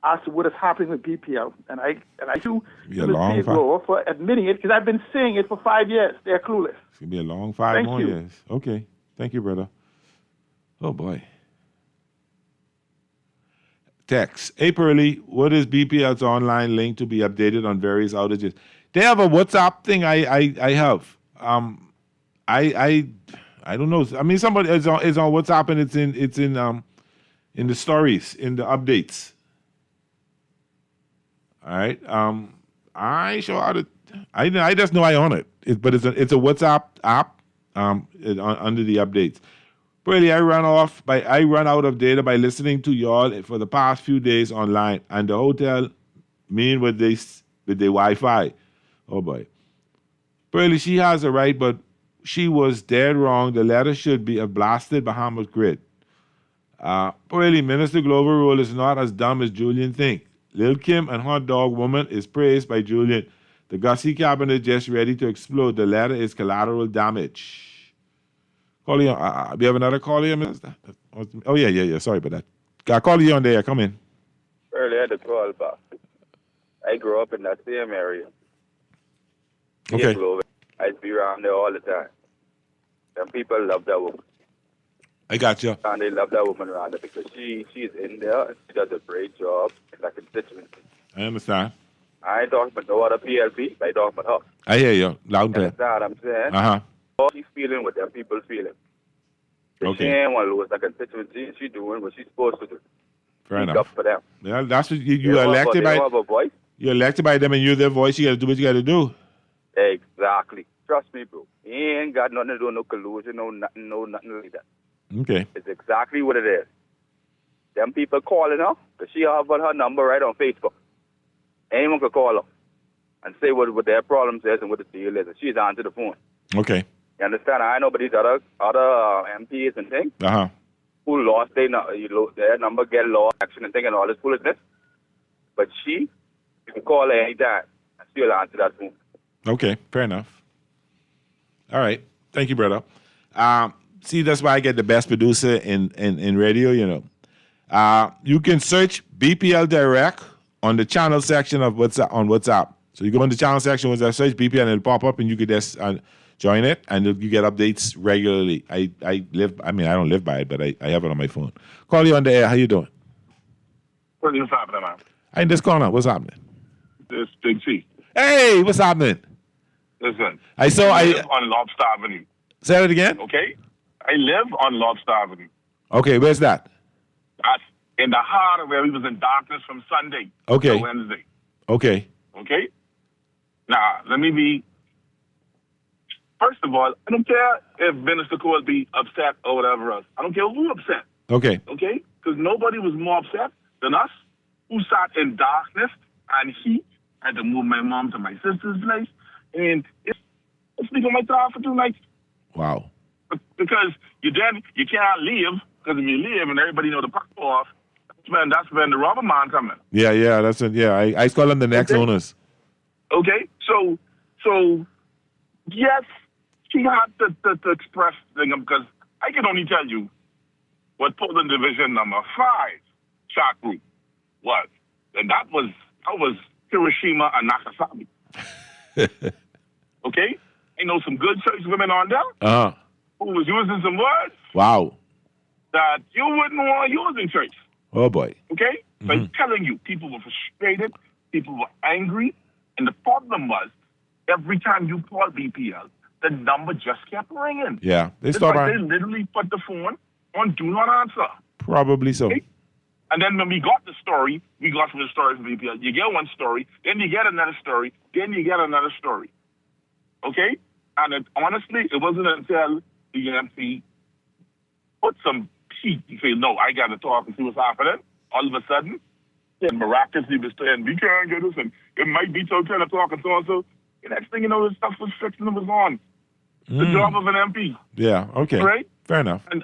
as to what is happening with BPL. And I do for admitting it, because I've been saying it for 5 years. They're clueless. It's going to be a long 5 more years. Okay. Thank you, brother. Oh, boy. Text. Hey, Pearlie, what is BPL's online link to be updated on various outages? They have a WhatsApp thing I have. I don't know. I mean, somebody is on WhatsApp, and it's in the stories, in the updates. All right. I ain't sure how to. I just know I own it. But it's a WhatsApp app under the updates. Really, I run out of data by listening to y'all for the past few days online, and the hotel mean with the Wi-Fi. Oh boy. Really, she has a right, but she was dead wrong. The letter should be a blasted Bahamas grid. Really, Minister Glover Rule is not as dumb as Julian think. Lil Kim and Hot Dog Woman is praised by Julian. The Gussie cabinet just ready to explode. The letter is collateral damage. Call you. Do you have another call here, Minister? Oh, yeah. Sorry about that. I'll call you on there. Come in. Earlier, I had to call back. I grew up in that same area. Okay. I be around there all the time. And people love that woman. I got you. And they love that woman around there because she's in there and she does a great job in that constituency. I understand. I ain't talking about no other PLP, I talking about her. I hear you. Loud and clear. Understand what I'm saying? Uh-huh. All she's feeling what them people feeling. Okay. She ain't want to lose that constituency. She's doing what she's supposed to do. Fair Speak enough. up for them. Yeah, that's what you elected by. You're elected by them, and you're their voice. You got to do what you got to do. Exactly. Trust me, bro. He ain't got nothing to do, no collusion, no nothing like that. Okay. It's exactly what it is. Them people calling her, because she have her number right on Facebook. Anyone could call her and say what their problems is and what the deal is, and she's answered the phone. Okay. You understand? I know, but these other MPs and things who lost their number, get lost, action and thing and all this foolishness. But you can call her anytime and she'll answer that phone. Okay, fair enough. All right. Thank you, brother. See, that's why I get the best producer in radio, you know. You can search BPL Direct on the channel section of WhatsApp. So you go in the channel section, once I search BPL, and it'll pop up, and you could just join it, and you get updates regularly. I don't live by it, but I have it on my phone. Call you on the air. How you doing? What's happening, man? I ain't just calling up. What's happening? It's Big T. Hey, what's happening? Listen. I live on Lobster Avenue. Say it again? Okay? I live on Lobster Avenue. Okay, where's that? That's in the heart of where we was in darkness from Sunday Okay. to Wednesday. Okay. Okay? Now, let me be... First of all, I don't care if Minister Cole be upset or whatever else. I don't care who's upset. Okay. Okay? Because nobody was more upset than us, who sat in darkness and heat. I had to move my mom to my sister's place. And it's been on my time for 2 nights. Wow. Because you can't leave, because if you leave and everybody know the pop off, that's when the rubber man coming. Yeah, that's it. Yeah, I call them the next owners. Okay? So yes, she had to express things, because I can only tell you what Portland Division number 5 shot group was. And that was Hiroshima and Nagasaki. Okay? I know some good church women on there who was using some words Wow. that you wouldn't want to use in church. Oh, boy. Okay? So I'm telling you, people were frustrated, people were angry, and the problem was, every time you called BPL, the number just kept ringing. Yeah. They It's start like on. they literally put the phone on Do Not Answer. Probably so. Okay? And then when we got the story, we got from the story from BPL. You get one story, then you get another story, then you get another story. Okay? And honestly, it wasn't until the MP put some heat and say, no, I got to talk and see what's happening. All of a sudden, then miraculously was saying, we can't get this, and it might be till 10 o'clock and so on. So the next thing you know, the stuff was fixed and it was on. The job of an MP. Yeah, okay. Right? Fair enough. And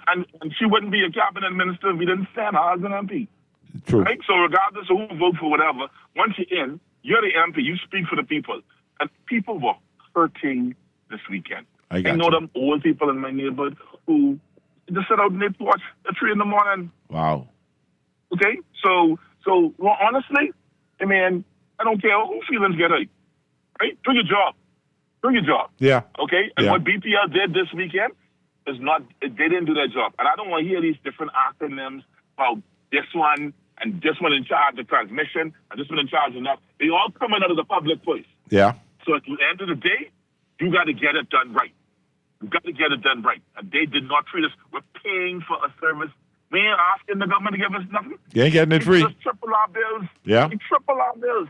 she wouldn't be a cabinet minister if we didn't stand her as an MP. True. Right? So regardless of who vote for whatever, once you're in, you're the MP, you speak for the people. And people were hurting this weekend. I got know you. them old people in my neighborhood who just sit out and they watch at 3 in the morning. Wow. Okay? So well, honestly, I mean, I don't care who feelings get hurt. Right? Do your job. Do your job. Yeah. Okay? And Yeah. what BPL did this weekend is they didn't do their job. And I don't want to hear these different acronyms about this one and this one in charge of transmission and this one in charge of that. They all coming out of the public voice. Yeah. So at the end of the day, you got to get it done right. You got to get it done right. And they did not treat us. We're paying for a service. We ain't asking the government to give us nothing. You ain't getting it They free. just triple our bills. Yeah. They triple our bills.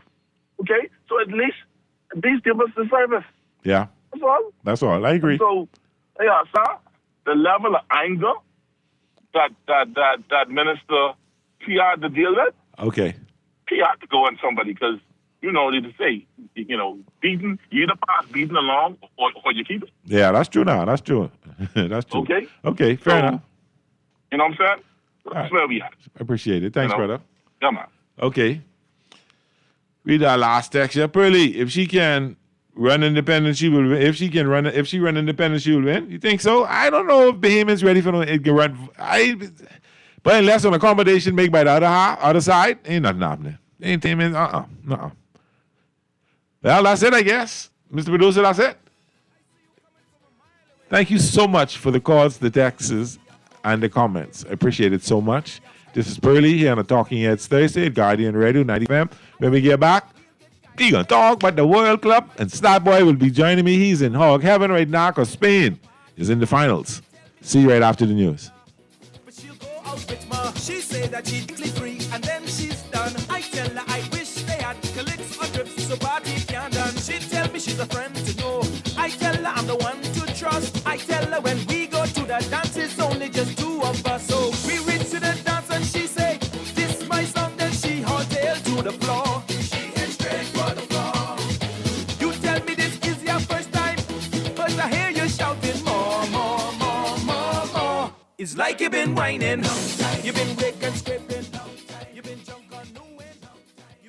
Okay? So at least give us the service. Yeah. That's all. That's all. I agree. So, yeah, sir, the level of anger that Minister P had to deal with, Okay. P had to go on somebody because, you know, they say, you know, beating, you either pass beating along or you keep it. Yeah, that's true now. That's true. That's true. Okay. Okay, fair enough. You know what I'm saying? That's where we at. I appreciate it. Thanks, You know? brother. Yeah, man. Okay. Read our last text here. Pearly, if she can run independent, she will win. If she run independent, she will win. You think so? I don't know if Bahamian's ready for it can run. But unless an accommodation made by the other side, ain't nothing happening. Ain't no. Well, that's it, I guess. Mr. Producer, that's it. Thank you so much for the calls, the texts, and the comments. I appreciate it so much. This is Pearly here on the Talking Heads Thursday at Guardian Radio 90 FM. When we get back, we're going to talk about the World Cup, and Starboy will be joining me. He's in Hog Heaven right now because Spain is in the finals. See you right after the news. She say that she's free and then she's done. I tell her I wish they had clicks or drips so party can done. She tell me she's a friend to know. I tell her I'm the one to trust. I tell her when we go to the dance it's only just two of us. So we reach to the dance and she say, this my song, then she tail to the floor. She heads straight for the floor. You tell me this is your first time, but I hear you shouting more, more, more, more, more. It's like you've been whining. You've been breaking, scraping, you've been drunk on new.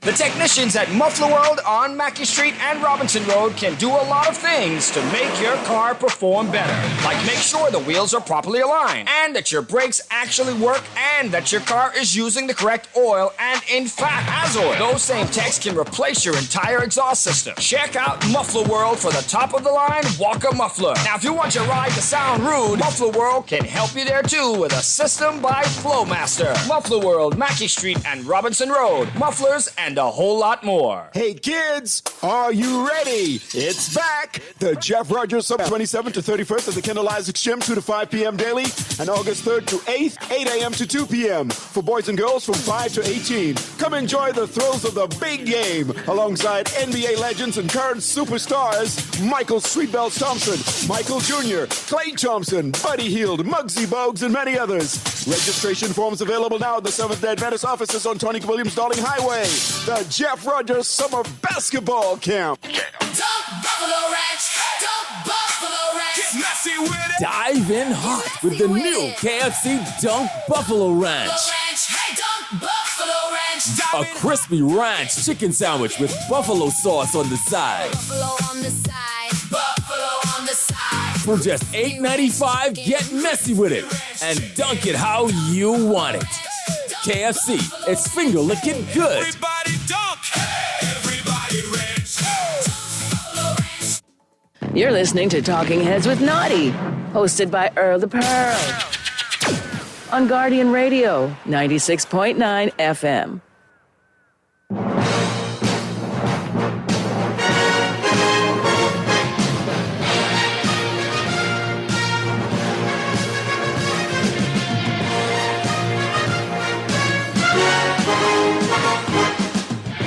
The technicians at Muffler World on Mackey Street and Robinson Road can do a lot of things to make your car perform better. Like make sure the wheels are properly aligned, and that your brakes actually work, and that your car is using the correct oil and in fact has oil. Those same techs can replace your entire exhaust system. Check out Muffler World for the top of the line Walker muffler. Now if you want your ride to sound rude, Muffler World can help you there too with a system by Flowmaster. Muffler World, Mackey Street and Robinson Road. Mufflers and a whole lot more. Hey kids, are you ready? It's back! The Jeff Rogers Summer 27th to 31st at the Kendall Isaacs Gym, 2 to 5 p.m. daily, and August 3rd to 8th, 8 a.m. to 2 p.m. for boys and girls from 5 to 18. Come enjoy the thrills of the big game alongside NBA legends and current superstars Michael Sweetbells Thompson, Michael Jr., Klay Thompson, Buddy Hield, Muggsy Bogues, and many others. Registration forms available now at the Seventh-day Adventist offices on Tony Williams Darling Highway. The Jeff Rogers Summer Basketball Camp. Dive in hot with the new KFC Dunk Buffalo Ranch. A crispy ranch chicken sandwich with buffalo sauce on the side. For just $8.95, get messy with it and dunk it how you want it. KFC, it's finger licking good. Everybody dunk. Everybody ranch. You're listening to Talking Heads with Naughty, hosted by Earl the Pearl. On Guardian Radio, 96.9 FM.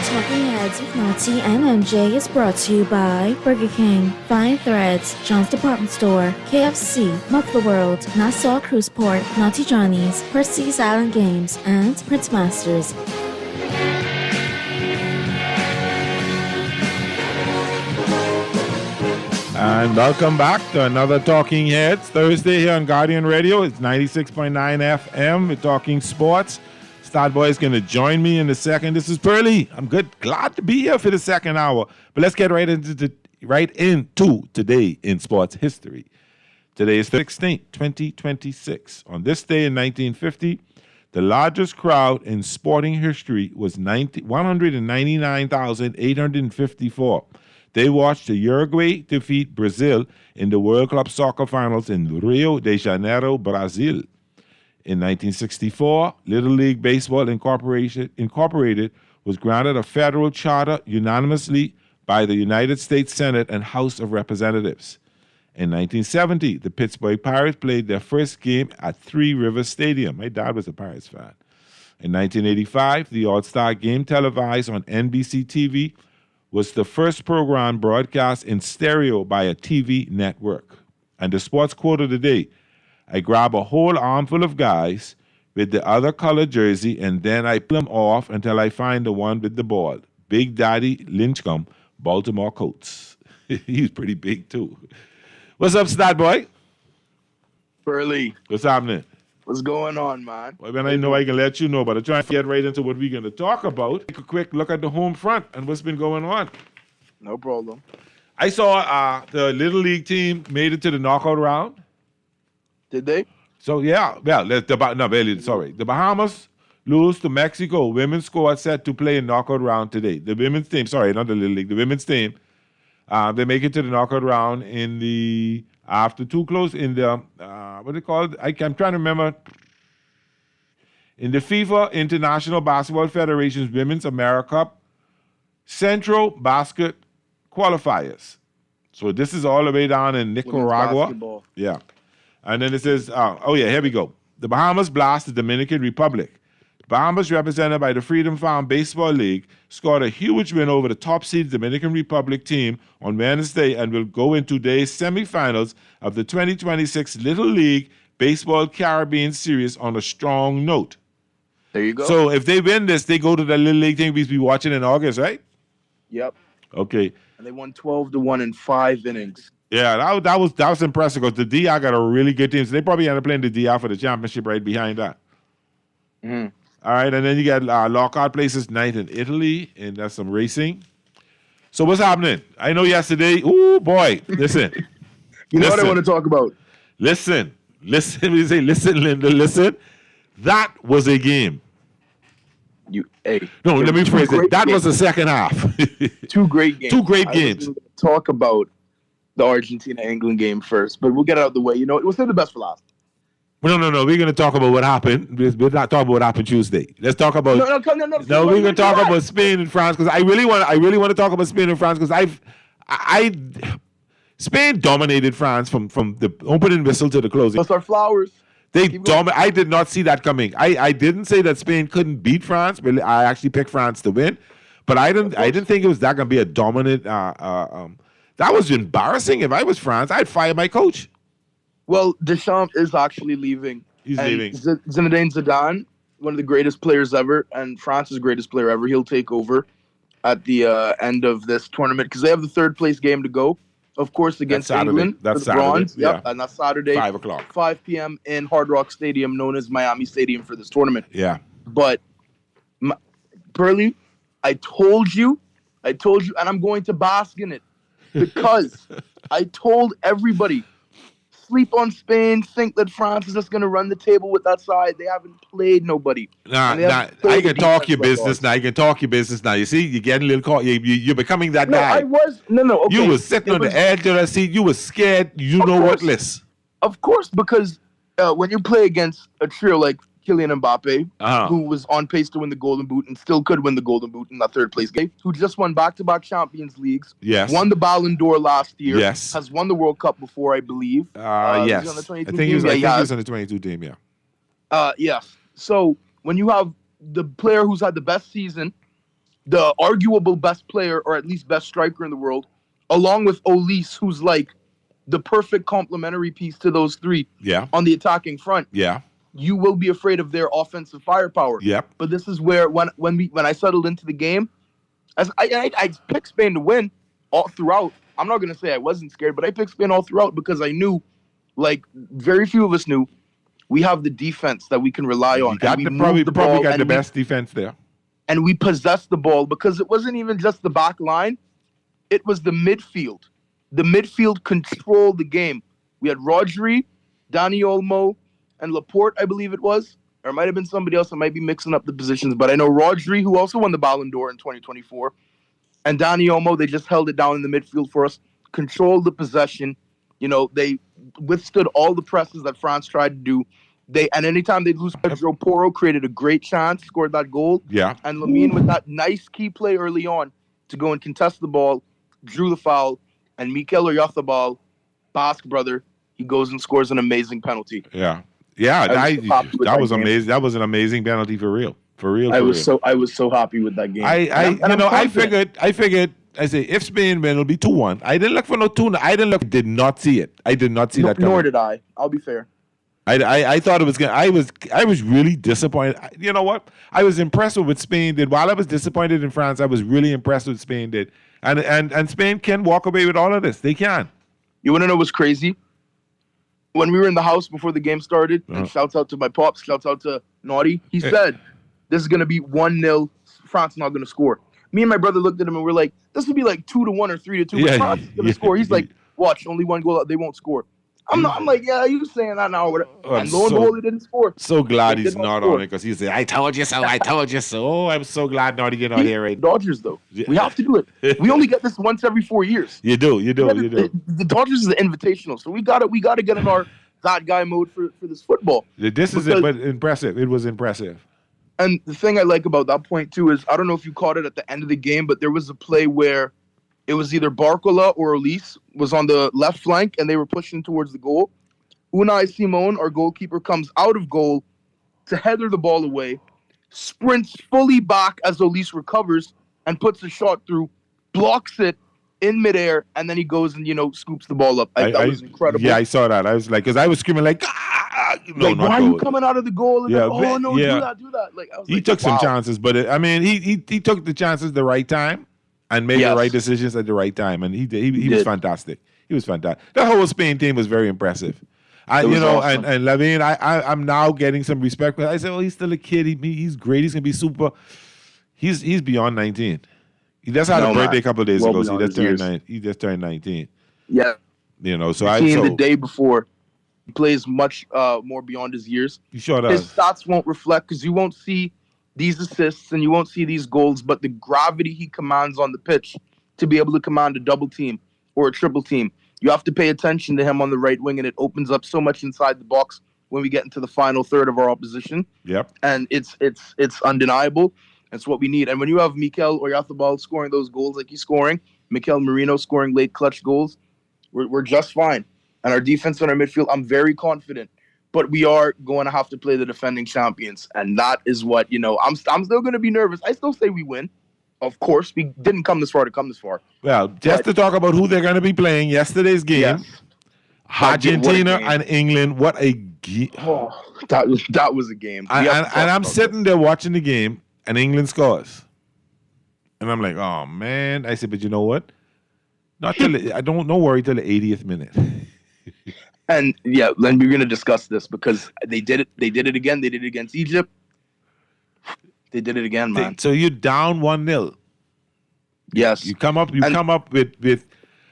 Talking Heads with Naughty and MJ is brought to you by Burger King, Fine Threads, John's Department Store, KFC, Muffler World, Nassau Cruise Port, Naughty Johnny's, Percy's Island Games, and Prince Masters. And welcome back to another Talking Heads Thursday here on Guardian Radio. It's 96.9 FM. We're talking sports. Star Boy is going to join me in a second. This is Pearly. I'm glad to be here for the second hour. But let's get right into today in sports history. Today is 16th, 2026. On this day in 1950, the largest crowd in sporting history was 199,854. They watched the Uruguay defeat Brazil in the World Club Soccer Finals in Rio de Janeiro, Brazil. In 1964, Little League Baseball Incorporated was granted a federal charter unanimously by the United States Senate and House of Representatives. In 1970, the Pittsburgh Pirates played their first game at Three Rivers Stadium. My dad was a Pirates fan. In 1985, the All-Star Game televised on NBC TV was the first program broadcast in stereo by a TV network. And the sports quote of the day, I grab a whole armful of guys with the other colored jersey and then I pull them off until I find the one with the ball. Big Daddy Lynchcomb, Baltimore Colts. He's pretty big too. What's up, Stat Boy? Burley. What's happening? What's going on, man? Well, when I know I can let you know, but I'm trying to get right into what we're going to talk about. Take a quick look at the home front and what's been going on. No problem. I saw the Little League team made it to the knockout round. Did they? So, yeah. Well, the Bahamas lose to Mexico. Women's squad set to play in knockout round today. The women's team, sorry, not the Little League, the women's team, they make it to the knockout round in the, after two close, in the, what they call it? I'm trying to remember. In the FIFA International Basketball Federation's Women's America Cup Central Basket Qualifiers. So this is all the way down in Nicaragua. Yeah. And then it says, here we go. The Bahamas blast the Dominican Republic. The Bahamas, represented by the Freedom Farm Baseball League, scored a huge win over the top-seed Dominican Republic team on Wednesday and will go into today's semifinals of the 2026 Little League Baseball Caribbean Series on a strong note. There you go. So if they win this, they go to the Little League thing we'll be watching in August, right? Yep. Okay. And they won 12-1 in 5 innings. Yeah, that was impressive because the DR got a really good team. So they probably end up playing the DR for the championship right behind that. Mm-hmm. All right, and then you got Lockhart places tonight in Italy, and that's some racing. So what's happening? I know yesterday. Ooh, boy, listen. You know what I want to talk about? Listen. We say, listen, Linda, listen. That was a game. No, let me phrase it. That was the second half. 2 great games. 2 great games. I was gonna talk about the Argentina-England game first, but we'll get it out of the way. You know, we'll save the best for last. No. We're going to talk about what happened. We're not talking about what happened Tuesday. Let's talk about. No. No, we're going to talk about Spain and France because I really want to talk about Spain and France because Spain dominated France from the opening whistle to the closing. That's our flowers. I did not see that coming. I didn't say that Spain couldn't beat France. But I actually picked France to win, but I didn't think it was that going to be a dominant. That was embarrassing. If I was France, I'd fire my coach. Well, Deschamps is actually leaving. He's leaving. Zinedine Zidane, one of the greatest players ever, and France's greatest player ever, he'll take over at the end of this tournament because they have the 3rd place game to go. Of course, against England. That's for the Saturday. bronze. Yeah. Yep, and that's Saturday. 5 o'clock. 5 p.m. in Hard Rock Stadium, known as Miami Stadium for this tournament. Yeah. But, Pearly, I told you, and I'm going to bask in it because I told everybody, sleep on Spain, think that France is just going to run the table with that side. They haven't played nobody. I can talk your business now. You can talk your business now. You see, you're getting a little caught. You're becoming that guy. Okay. You were sitting on the edge of that seat. You were scared. You know what, Liz? Of course, because when you play against a trio like Kylian Mbappe, who was on pace to win the Golden Boot and still could win the Golden Boot in that 3rd place game, who just won back-to-back Champions Leagues, won the Ballon d'Or last year, has won the World Cup before, I believe. Yes. I think he was on the 22 team, yes. So when you have the player who's had the best season, the arguable best player, or at least best striker in the world, along with Olise, who's like the perfect complementary piece to those 3 on the attacking front. Yeah. You will be afraid of their offensive firepower. Yep. But this is where when I settled into the game, as I picked Spain to win all throughout. I'm not gonna say I wasn't scared, but I picked Spain all throughout because I knew, like very few of us knew, we have the defense that we can rely on. Probably got the best defense there. And we possessed the ball because it wasn't even just the back line; it was the midfield. The midfield controlled the game. We had Rodri, Dani Olmo, and Laporte, I believe it was. Or it might have been somebody else. I might be mixing up the positions. But I know Rodri, who also won the Ballon d'Or in 2024, and Dani Olmo, they just held it down in the midfield for us, controlled the possession. You know, they withstood all the presses that France tried to do. And anytime they'd lose, Pedro Porro created a great chance, scored that goal. Yeah. And Lamine with that nice key play early on to go and contest the ball, drew the foul, and Mikel Oyarzabal, Basque brother, he goes and scores an amazing penalty. Yeah. Yeah, that was amazing. That was an amazing penalty for real. I was so happy with that game. I figured. I say if Spain win, it'll be 2-1. I didn't look for no 2. Did not see it. I did not see that coming. Nor did I. I'll be fair. I thought it was gonna. I was really disappointed. You know what? I was impressed with what Spain did. While I was disappointed in France, I was really impressed with what Spain did. And Spain can walk away with all of this. They can. You want to know what's crazy? When we were in the house before the game started, and shouts out to my pops, shouts out to Naughty, he said, this is going to be 1-0, France not going to score. Me and my brother looked at him and we're like, this would be like 2-1 or 3-2. France is going to score. He's like, watch, only one goal out, they won't score. I'm like, yeah, you saying that now. And lo and behold, he didn't score. So glad he's not on it because he said, I told you so, I told you so. Oh, I'm so glad Naughty get on here right. Dodgers, though. We have to do it. We only get this once every 4 years. You do. The Dodgers is the invitational, so we got to get in our that guy mode for this football. This is it, but impressive. It was impressive. And the thing I like about that point, too, is I don't know if you caught it at the end of the game, but there was a play where it was either Barcola or Olise was on the left flank, and they were pushing towards the goal. Unai Simon, our goalkeeper, comes out of goal to header the ball away, sprints fully back as Olise recovers, and puts a shot through, blocks it in midair, and then he goes and, scoops the ball up. That was incredible. Yeah, I saw that. I was like, because I was screaming like, why are you coming out of the goal? And do that. He took some chances, but he took the chances the right time. And made the right decisions at the right time, and he was fantastic. He was fantastic. The whole Spain team was very impressive. It was awesome. and Levine, I'm now getting some respect. I said, oh, he's still a kid. He's great. He's gonna be super. He's beyond 19. He just had a birthday a couple of days ago. So he just turned 19. Yeah. So the day before. He plays much more beyond his years. He sure does. His stats won't reflect because you won't see these assists and you won't see these goals, but the gravity he commands on the pitch to be able to command a double team or a triple team. You have to pay attention to him on the right wing, and it opens up so much inside the box when we get into the final third of our opposition. Yep. And it's undeniable. That's what we need. And when you have Mikel Oyarzabal scoring those goals like he's scoring, Mikel Merino scoring late clutch goals, we're just fine. And our defense and our midfield, I'm very confident. But we are going to have to play the defending champions. And that is what, I'm still going to be nervous. I still say we win. Of course, we didn't come this far to come this far. Well, to talk about who they're going to be playing, yesterday's game, yes. Argentina and England, what a game. Oh, that was a game. And I'm sitting there watching the game, and England scores. And I'm like, oh, man. I said, but you know what? Don't worry till the 80th minute. And yeah, then we're going to discuss this because they did it. They did it again. They did it against Egypt. They did it again, man. So you're down 1-0. Yes. You come up with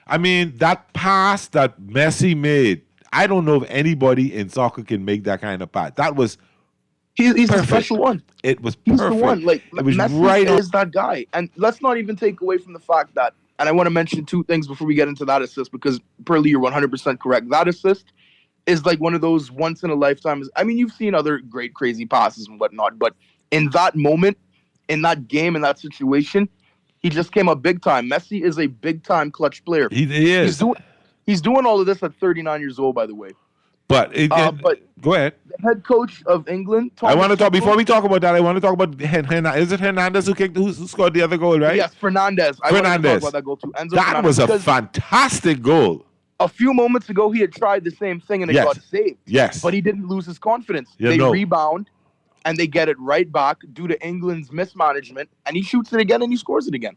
I mean, that pass that Messi made, I don't know if anybody in soccer can make that kind of pass. That was He's the special one. It was He's perfect. the one. Like, it was Messi right is that guy. And let's not even take away from the fact that, and I want to mention two things before we get into that assist, because Pearly, you're 100% correct. That assist is like one of those once in a lifetime. I mean, you've seen other great crazy passes and whatnot, but in that moment, in that game, in that situation, he just came up big time. Messi is a big time clutch player. He is. He's doing all of this at 39 years old, by the way. But go ahead. The head coach of England. I want to talk before we talk about that. I want to talk about is it Hernandez who scored the other goal, right? Yes, Fernandez. I want to talk about that goal too. That was a fantastic goal. A few moments ago, he had tried the same thing and it got saved. Yes, but he didn't lose his confidence. They rebound and they get it right back due to England's mismanagement, and he shoots it again and he scores it again.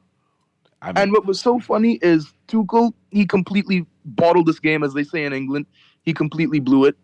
And what was so funny is Tuchel, he completely bottled this game, as they say in England. He completely blew it.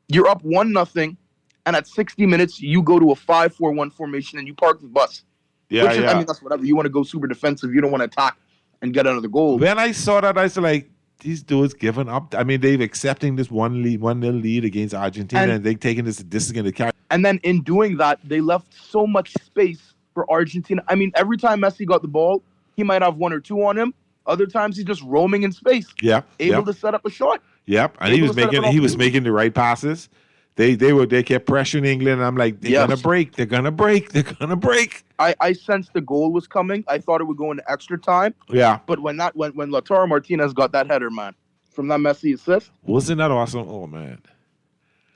You're up 1-0, and at 60 minutes, you go to a 5-4-1 formation and you park the bus. Yeah, I mean, that's whatever. You want to go super defensive. You don't want to attack and get another goal. When I saw that, I was like, these dudes giving up. I mean, they've accepting this 1-0 lead against Argentina, and they're taking this is going to carry. And then in doing that, they left so much space for Argentina. I mean, every time Messi got the ball, he might have one or two on him. Other times, he's just roaming in space. Yeah, able to set up a shot. Yep, and he was making the right passes. They kept pressuring England. And I'm like, they're gonna break. They're gonna break. I sensed the goal was coming. I thought it would go into extra time. Yeah. But when Lautaro Martinez got that header, man, from that Messi assist, wasn't that awesome? Oh man.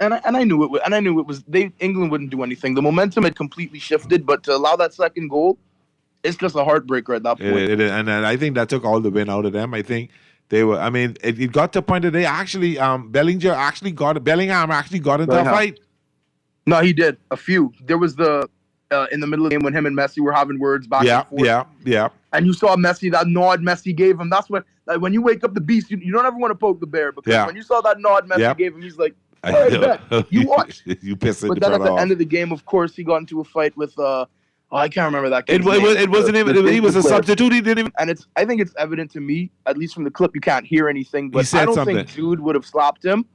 And I knew it was England wouldn't do anything. The momentum had completely shifted, but to allow that second goal, it's just a heartbreaker at that point. And I think that took all the win out of them. I think they were. I mean, it got to a point that they actually Bellingham actually got into a fight. No, he did a few. There was the in the middle of the game when him and Messi were having words back and forth. Yeah. And you saw Messi, that nod Messi gave him. That's when you wake up the beast, you don't ever want to poke the bear, because when you saw that nod Messi gave him, he's like, all right, bet. You watch. You pissing. But then at the end of the game, of course, he got into a fight with I can't remember that kid's name. It wasn't even. He was a player. substitute. He didn't even. And I think it's evident to me, at least from the clip, you can't hear anything. But I don't think Jude would have slapped him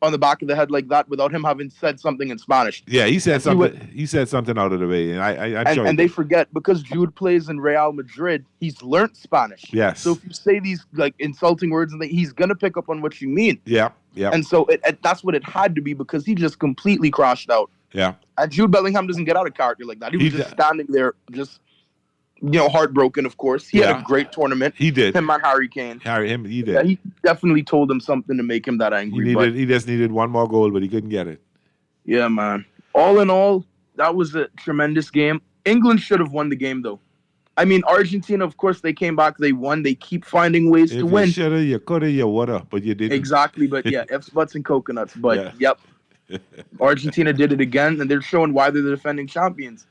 on the back of the head like that without him having said something in Spanish. Yeah, he said something. He said something out of the way, and they forget, because Jude plays in Real Madrid, he's learnt Spanish. Yes. So if you say these like insulting words and he's gonna pick up on what you mean. Yeah. And so that's what it had to be, because he just completely crashed out. Yeah. And Jude Bellingham doesn't get out of character like that. He was just standing there, just heartbroken. Of course, he had a great tournament. He did. Him and Harry Kane. He did. Yeah, he definitely told him something to make him that angry. He just needed one more goal, but he couldn't get it. Yeah, man. All in all, that was a tremendous game. England should have won the game, though. I mean, Argentina, of course, they came back. They won. They keep finding ways to win. You shoulda, you coulda, you woulda, but you didn't. Exactly, but ifs, buts, and coconuts. But yep, Argentina did it again, and they're showing why they're the defending champions.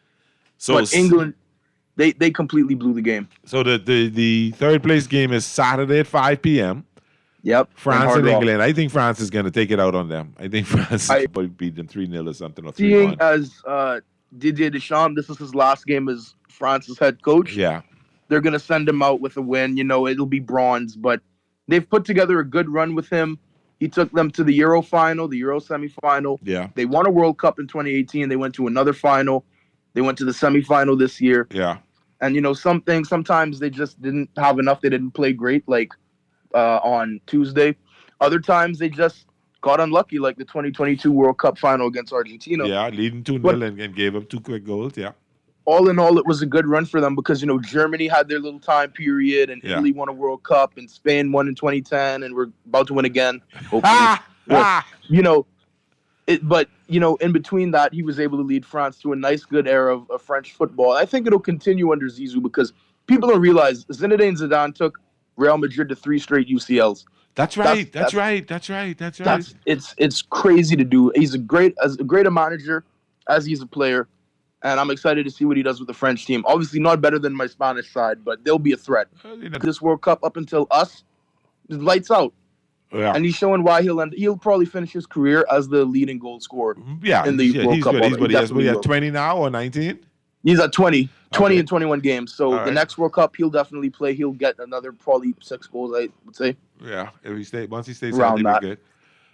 But England, they completely blew the game. So the third place game is Saturday at 5 p.m. Yep. France Hard and Rock. England. I think France is going to take it out on them. I think France will beat them 3-0 or something, or 3-1. Seeing as Didier Deschamps, this is his last game as France's head coach. Yeah. They're going to send him out with a win. You know, it'll be bronze, but they've put together a good run with him. He took them to the Euro final, the Euro semifinal. Yeah. They won a World Cup in 2018. They went to another final. They went to the semifinal this year. Yeah. And, you know, sometimes they just didn't have enough. They didn't play great, like on Tuesday. Other times they just got unlucky, like the 2022 World Cup final against Argentina. Yeah, leading 2-0 and gave up 2 quick goals. Yeah. All in all, it was a good run for them because, you know, Germany had their little time period and Italy won a World Cup and Spain won in 2010 and we're about to win again. You know, but, you know, in between that, he was able to lead France to a nice, good era of French football. I think it'll continue under Zizou because people don't realize Zinedine Zidane took Real Madrid to 3 straight UCLs. That's right. That's right. It's crazy to do. He's as great a manager as he's a player. And I'm excited to see what he does with the French team. Obviously, not better than my Spanish side, but they'll be a threat. This World Cup up until us, lights out. Yeah. And he's showing why he'll probably finish his career as the leading goal scorer. Yeah, in the World Cup. He's at 20 now or 19? He's at 20 in 21 games. So the next World Cup, he'll definitely play. He'll get another probably 6 goals, I would say. Yeah, once he stays around healthy, that. good.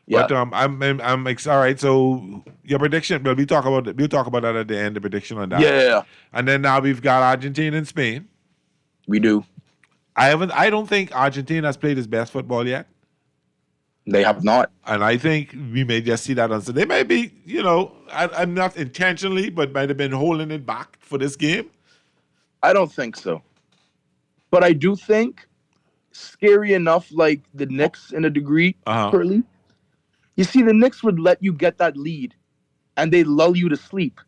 Yeah. But I'm all right. So your prediction, we'll talk about that at the end. The prediction on that. Yeah. And then now we've got Argentina and Spain. We do. I don't think Argentina has played his best football yet. They have not. And I think we may just see that on. So they may be, you know, I'm not intentionally, but might have been holding it back for this game. I don't think so. But I do think, scary enough, like the Knicks in a degree, Curly. You see, the Knicks would let you get that lead, and they lull you to sleep.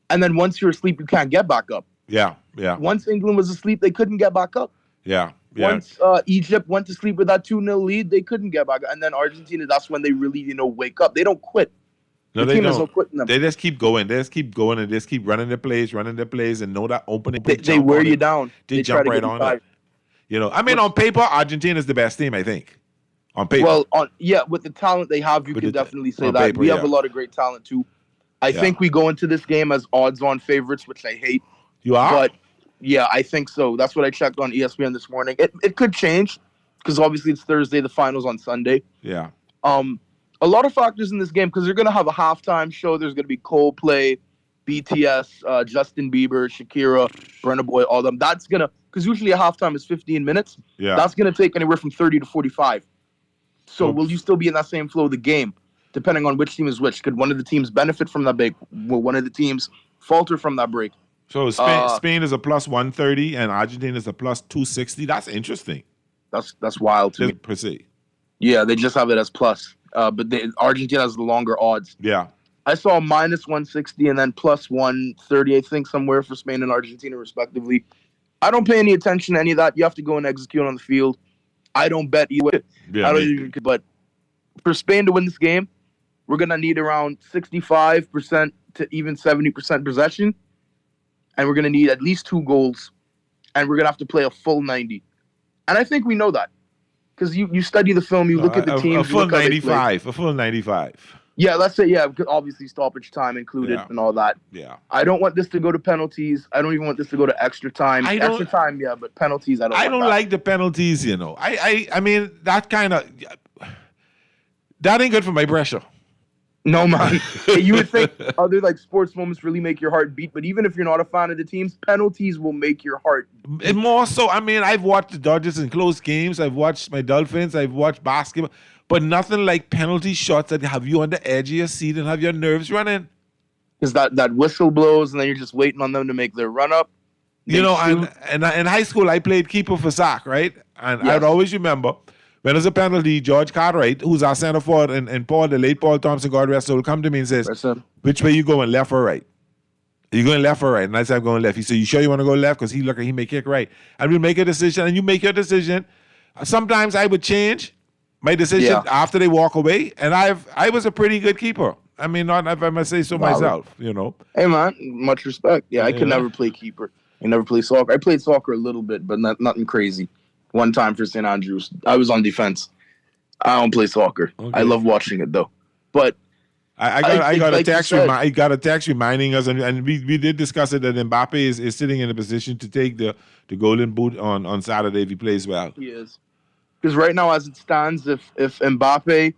And then once you're asleep, you can't get back up. Yeah. Once England was asleep, they couldn't get back up. Yeah. Once Egypt went to sleep with that 2-0 lead, they couldn't get back up. And then Argentina, that's when they really, you know, wake up. They don't quit. No, the they team is don't. no quitting them. They just keep going. They just keep going and just keep running their plays, and know that opening. They wear you down. They try jump to right get you on fired. it. You know, I mean, on paper, Argentina is the best team, I think. On paper. Well, with the talent they have, you can definitely say on that. paper, We have yeah. a lot of great talent, too. I think we go into this game as odds-on favorites, which I hate. You are? But, yeah, I think so. That's what I checked on ESPN this morning. It could change because, obviously, it's Thursday. The final's on Sunday. Yeah. A lot of factors in this game because they're going to have a halftime show. There's going to be Coldplay, BTS, Justin Bieber, Shakira, Burna Boy, all them. That's going to – because usually a halftime is 15 minutes. Yeah. That's going to take anywhere from 30 to 45. So will you still be in that same flow of the game, depending on which team is which? Could one of the teams benefit from that break? Will one of the teams falter from that break? So Spain is a plus 130 and Argentina is a plus 260. That's interesting. That's wild to me. Per se. Yeah, they just have it as plus. But Argentina has the longer odds. Yeah. I saw minus 160 and then plus 130, I think, somewhere for Spain and Argentina, respectively. I don't pay any attention to any of that. You have to go and execute on the field. I don't bet either way. Yeah, but for Spain to win this game, we're going to need around 65% to even 70% possession. And we're going to need at least 2 goals. And we're going to have to play a full 90. And I think we know that. Because you study the film, you look at the teams. A full 95. A full 95. Yeah, let's say, obviously stoppage time included and all that. Yeah. I don't want this to go to penalties. I don't even want this to go to extra time. Extra time, yeah, but penalties, I don't like the penalties, you know. I mean, that kind of, that ain't good for my pressure. No, man. You would think other like sports moments really make your heart beat, but even if you're not a fan of the teams, penalties will make your heart beat. And more so, I mean, I've watched the Dodgers in close games. I've watched my Dolphins. I've watched basketball. But nothing like penalty shots that have you on the edge of your seat and have your nerves running. Because that whistle blows, and then you're just waiting on them to make their run up. You know, and in high school, I played keeper for SAC, right? And I'd always remember when there's a penalty, George Cartwright, who's our center forward, and Paul, the late Paul Thompson, God rest soul, come to me and says, which way you going, left or right? Are you going left or right? And I said, I'm going left. He said, you sure you want to go left? Because he may kick right. And we make a decision, and you make your decision. Sometimes I would change my decision after they walk away, and I was a pretty good keeper. I mean, not if I must say so myself, you know. Hey, man, much respect. Yeah, I could never play keeper. I never played soccer. I played soccer a little bit, but nothing crazy. One time for St. Andrews, I was on defense. I don't play soccer. I love watching it though. But I got a text. I got a text reminding us, and we did discuss it that Mbappe is sitting in a position to take the golden boot on Saturday if he plays well. He is, because right now, as it stands, if Mbappe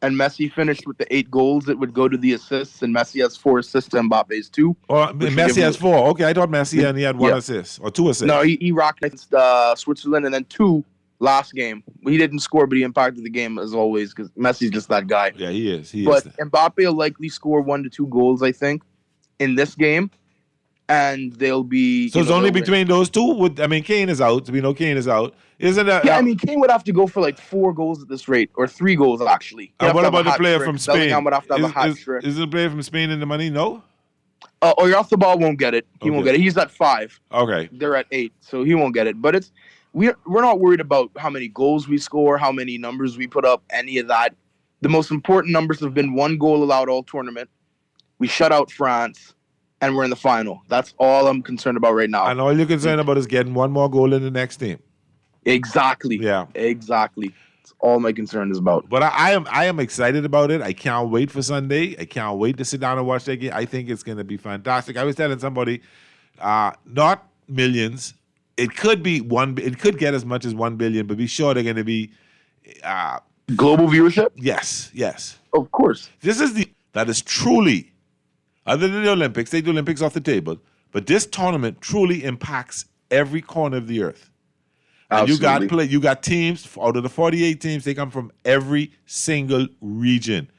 and Messi finished with the 8 goals, it would go to the assists, and Messi has 4 assists, and Mbappe's 2. Or Messi has 4. Okay, I thought Messi and he had 1 assist or 2 assists. No, he rocked against Switzerland, and then 2 last game. He didn't score, but he impacted the game as always because Messi's just that guy. Yeah, he is. But Mbappe will likely score 1 to 2 goals, I think, in this game, and they'll be. So it's only between those two. Kane is out. We know Kane is out. Isn't that? Yeah, Kane would have to go for like 4 goals at this rate, or 3 goals actually. And what about the player from Spain? Bellingham would have to have a hat trick. Is the player from Spain in the money? No. Oyarzabal won't get it. He won't get it. He's at 5. Okay. They're at 8, so he won't get it. But we're not worried about how many goals we score, how many numbers we put up, any of that. The most important numbers have been 1 goal allowed all tournament. We shut out France, and we're in the final. That's all I'm concerned about right now. And all you're concerned about is getting 1 more goal in the next team. Exactly. Yeah. Exactly. That's all my concern is about. But I am excited about it. I can't wait for Sunday. I can't wait to sit down and watch that game. I think it's going to be fantastic. I was telling somebody, not millions. It could be it could get as much as 1 billion, but be sure they're going to be global viewership. Yes. Of course. That is truly, other than the Olympics, take the Olympics off the table, but this tournament truly impacts every corner of the earth. And you got teams out of the 48 teams. They come from every single region.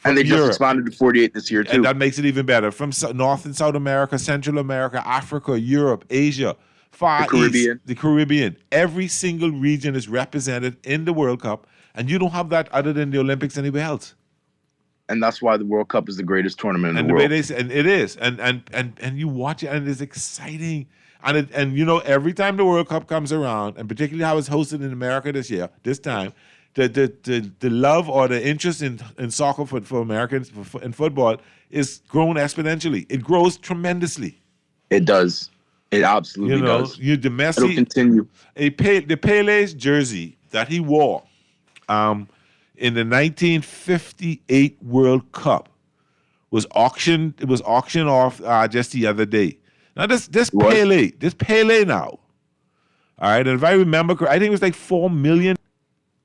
And they just expanded to 48 this year too. And that makes it even better. From North and South America, Central America, Africa, Europe, Asia, Far East, the Caribbean. Every single region is represented in the World Cup, and you don't have that other than the Olympics anywhere else. And that's why the World Cup is the greatest tournament in the world. And it is. And you watch it, and it's exciting. And every time the World Cup comes around, and particularly how it's hosted in America this time, the love or the interest in soccer for Americans in football is grown exponentially. It grows tremendously. It does. It absolutely does. The Messi, it'll continue. The Pele's jersey that he wore in the 1958 World Cup was auctioned. It was auctioned off just the other day. Now this Pele now. All right, and if I remember correctly, I think it was like $4 million.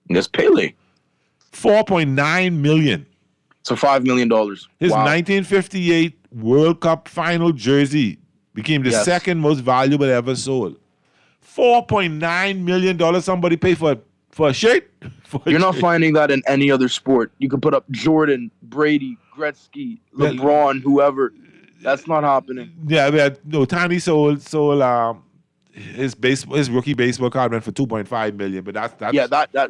This Pele. 4.9 million. So $5 million. His 1958 World Cup final jersey became the second most valuable ever sold. $4.9 million somebody paid for a shirt? You're not finding that in any other sport. You can put up Jordan, Brady, Gretzky, LeBron, whoever. That's not happening. Yeah, Tiny sold his rookie baseball card went for $2.5 million, but that's that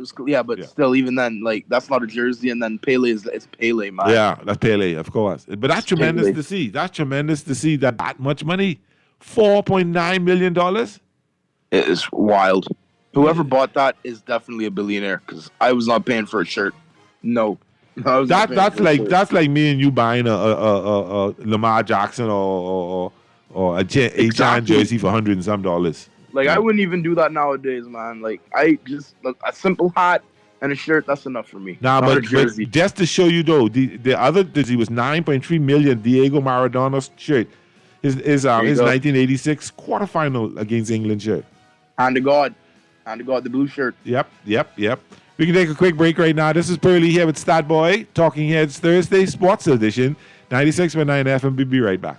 was but still, even then, like, that's not a jersey, and then Pele it's Pele, man. Yeah, that's Pele, of course. But that's tremendous to see. That's tremendous to see that much money, $4.9 million. It is wild. Whoever bought that is definitely a billionaire, because I was not paying for a shirt. No. That's like me and you buying a Lamar Jackson or a John jersey for $100 and some. Like, I wouldn't even do that nowadays, man. Like, I just a simple hat and a shirt, that's enough for me. But just to show you though, the other jersey was $9.3 million. Diego Maradona's shirt, his 1986 quarterfinal against England shirt. Hand to God, the blue shirt. Yep. We can take a quick break right now. This is Pearly here with Stat Boy, Talking Heads Thursday Sports Edition, 96.9 FM. We'll be right back.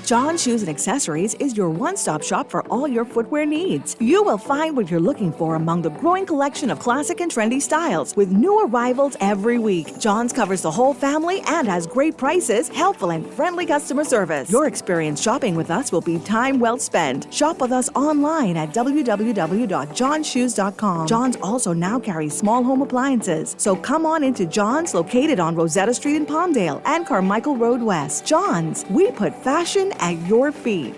John Shoes and Accessories is your one-stop shop for all your footwear needs. You will find what you're looking for among the growing collection of classic and trendy styles with new arrivals every week. John's covers the whole family and has great prices, helpful and friendly customer service. Your experience shopping with us will be time well spent. Shop with us online at www.johnshoes.com. John's also now carries small home appliances. So come on into John's, located on Rosetta Street in Palmdale and Carmichael Road West. John's, we put fashion at your feet.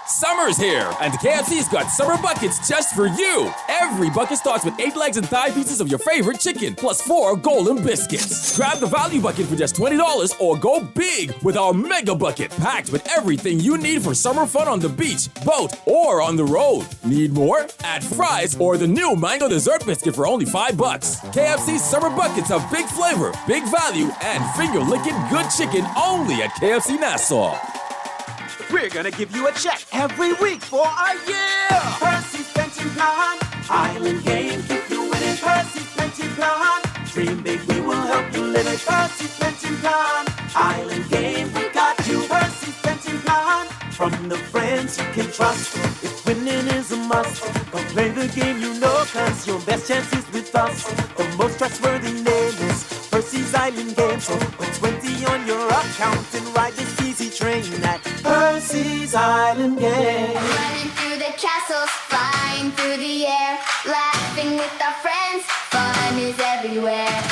Summer's here, and KFC's got summer buckets just for you. Every bucket starts with 8 legs and thigh pieces of your favorite chicken, plus 4 golden biscuits. Grab the value bucket for just $20 or go big with our mega bucket, packed with everything you need for summer fun on the beach, boat, or on the road. Need more? Add fries or the new mango dessert biscuit for only $5. KFC's summer buckets have big flavor, big value, and finger-licking good chicken only at KFC Nassau. We're gonna give you a check every week for a year. Percy's pension plan, island game, keep you winning. Percy's pension plan, dream big, we will help you live it. Percy's pension plan, island game, we got you. Percy's pension plan, from the friends you can trust. If winning is a must, come play the game you know, 'cause your best chance is with us. The most trustworthy name is Percy's Island Game. So put 20 on your account and ride this easy train at Percy's Island Game. Running through the castles, flying through the air, laughing with our friends, fun is everywhere.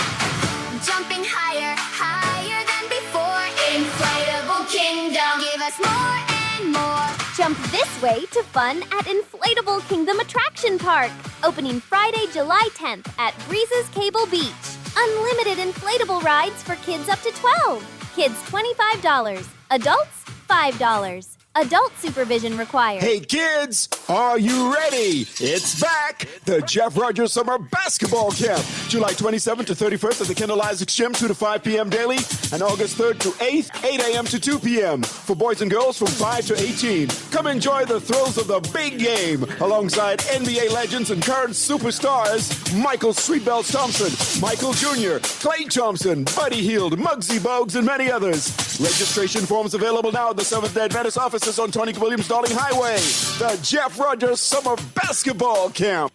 Jumping higher, higher than before, inflatable kingdom, give us more and more. Jump this way to fun at Inflatable Kingdom Attraction Park. Opening Friday, July 10th at Breezes Cable Beach. Unlimited inflatable rides for kids up to 12. Kids $25. Adults $5. Adult supervision required. Hey kids, are you ready? It's back! The Jeff Rogers Summer Basketball Camp. July 27th to 31st at the Kendall Isaacs Gym, 2 to 5 p.m. daily, and August 3rd to 8th, 8 a.m. to 2 p.m. for boys and girls from 5 to 18. Come enjoy the thrills of the big game alongside NBA legends and current superstars Michael Sweetbells Thompson, Michael Jr., Klay Thompson, Buddy Hield, Muggsy Bogues, and many others. Registration forms available now at the Seventh-day Adventist offices on Tony Williams Darling Highway. The Jeff Rogers Summer Basketball Camp.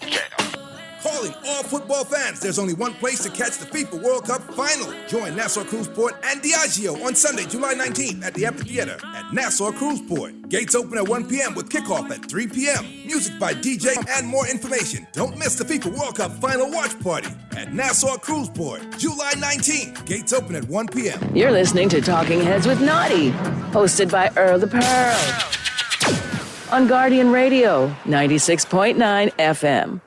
Calling all football fans, there's only one place to catch the FIFA World Cup final. Join Nassau Cruise Port and Diageo on Sunday, July 19th at the Amphitheater at Nassau Cruise Port. Gates open at 1 p.m. with kickoff at 3 p.m. Music by DJ and more information. Don't miss the FIFA World Cup final watch party at Nassau Cruise Port, July 19th. Gates open at 1 p.m. You're listening to Talking Heads with Naughty, hosted by Earl the Pearl. On Guardian Radio, 96.9 FM.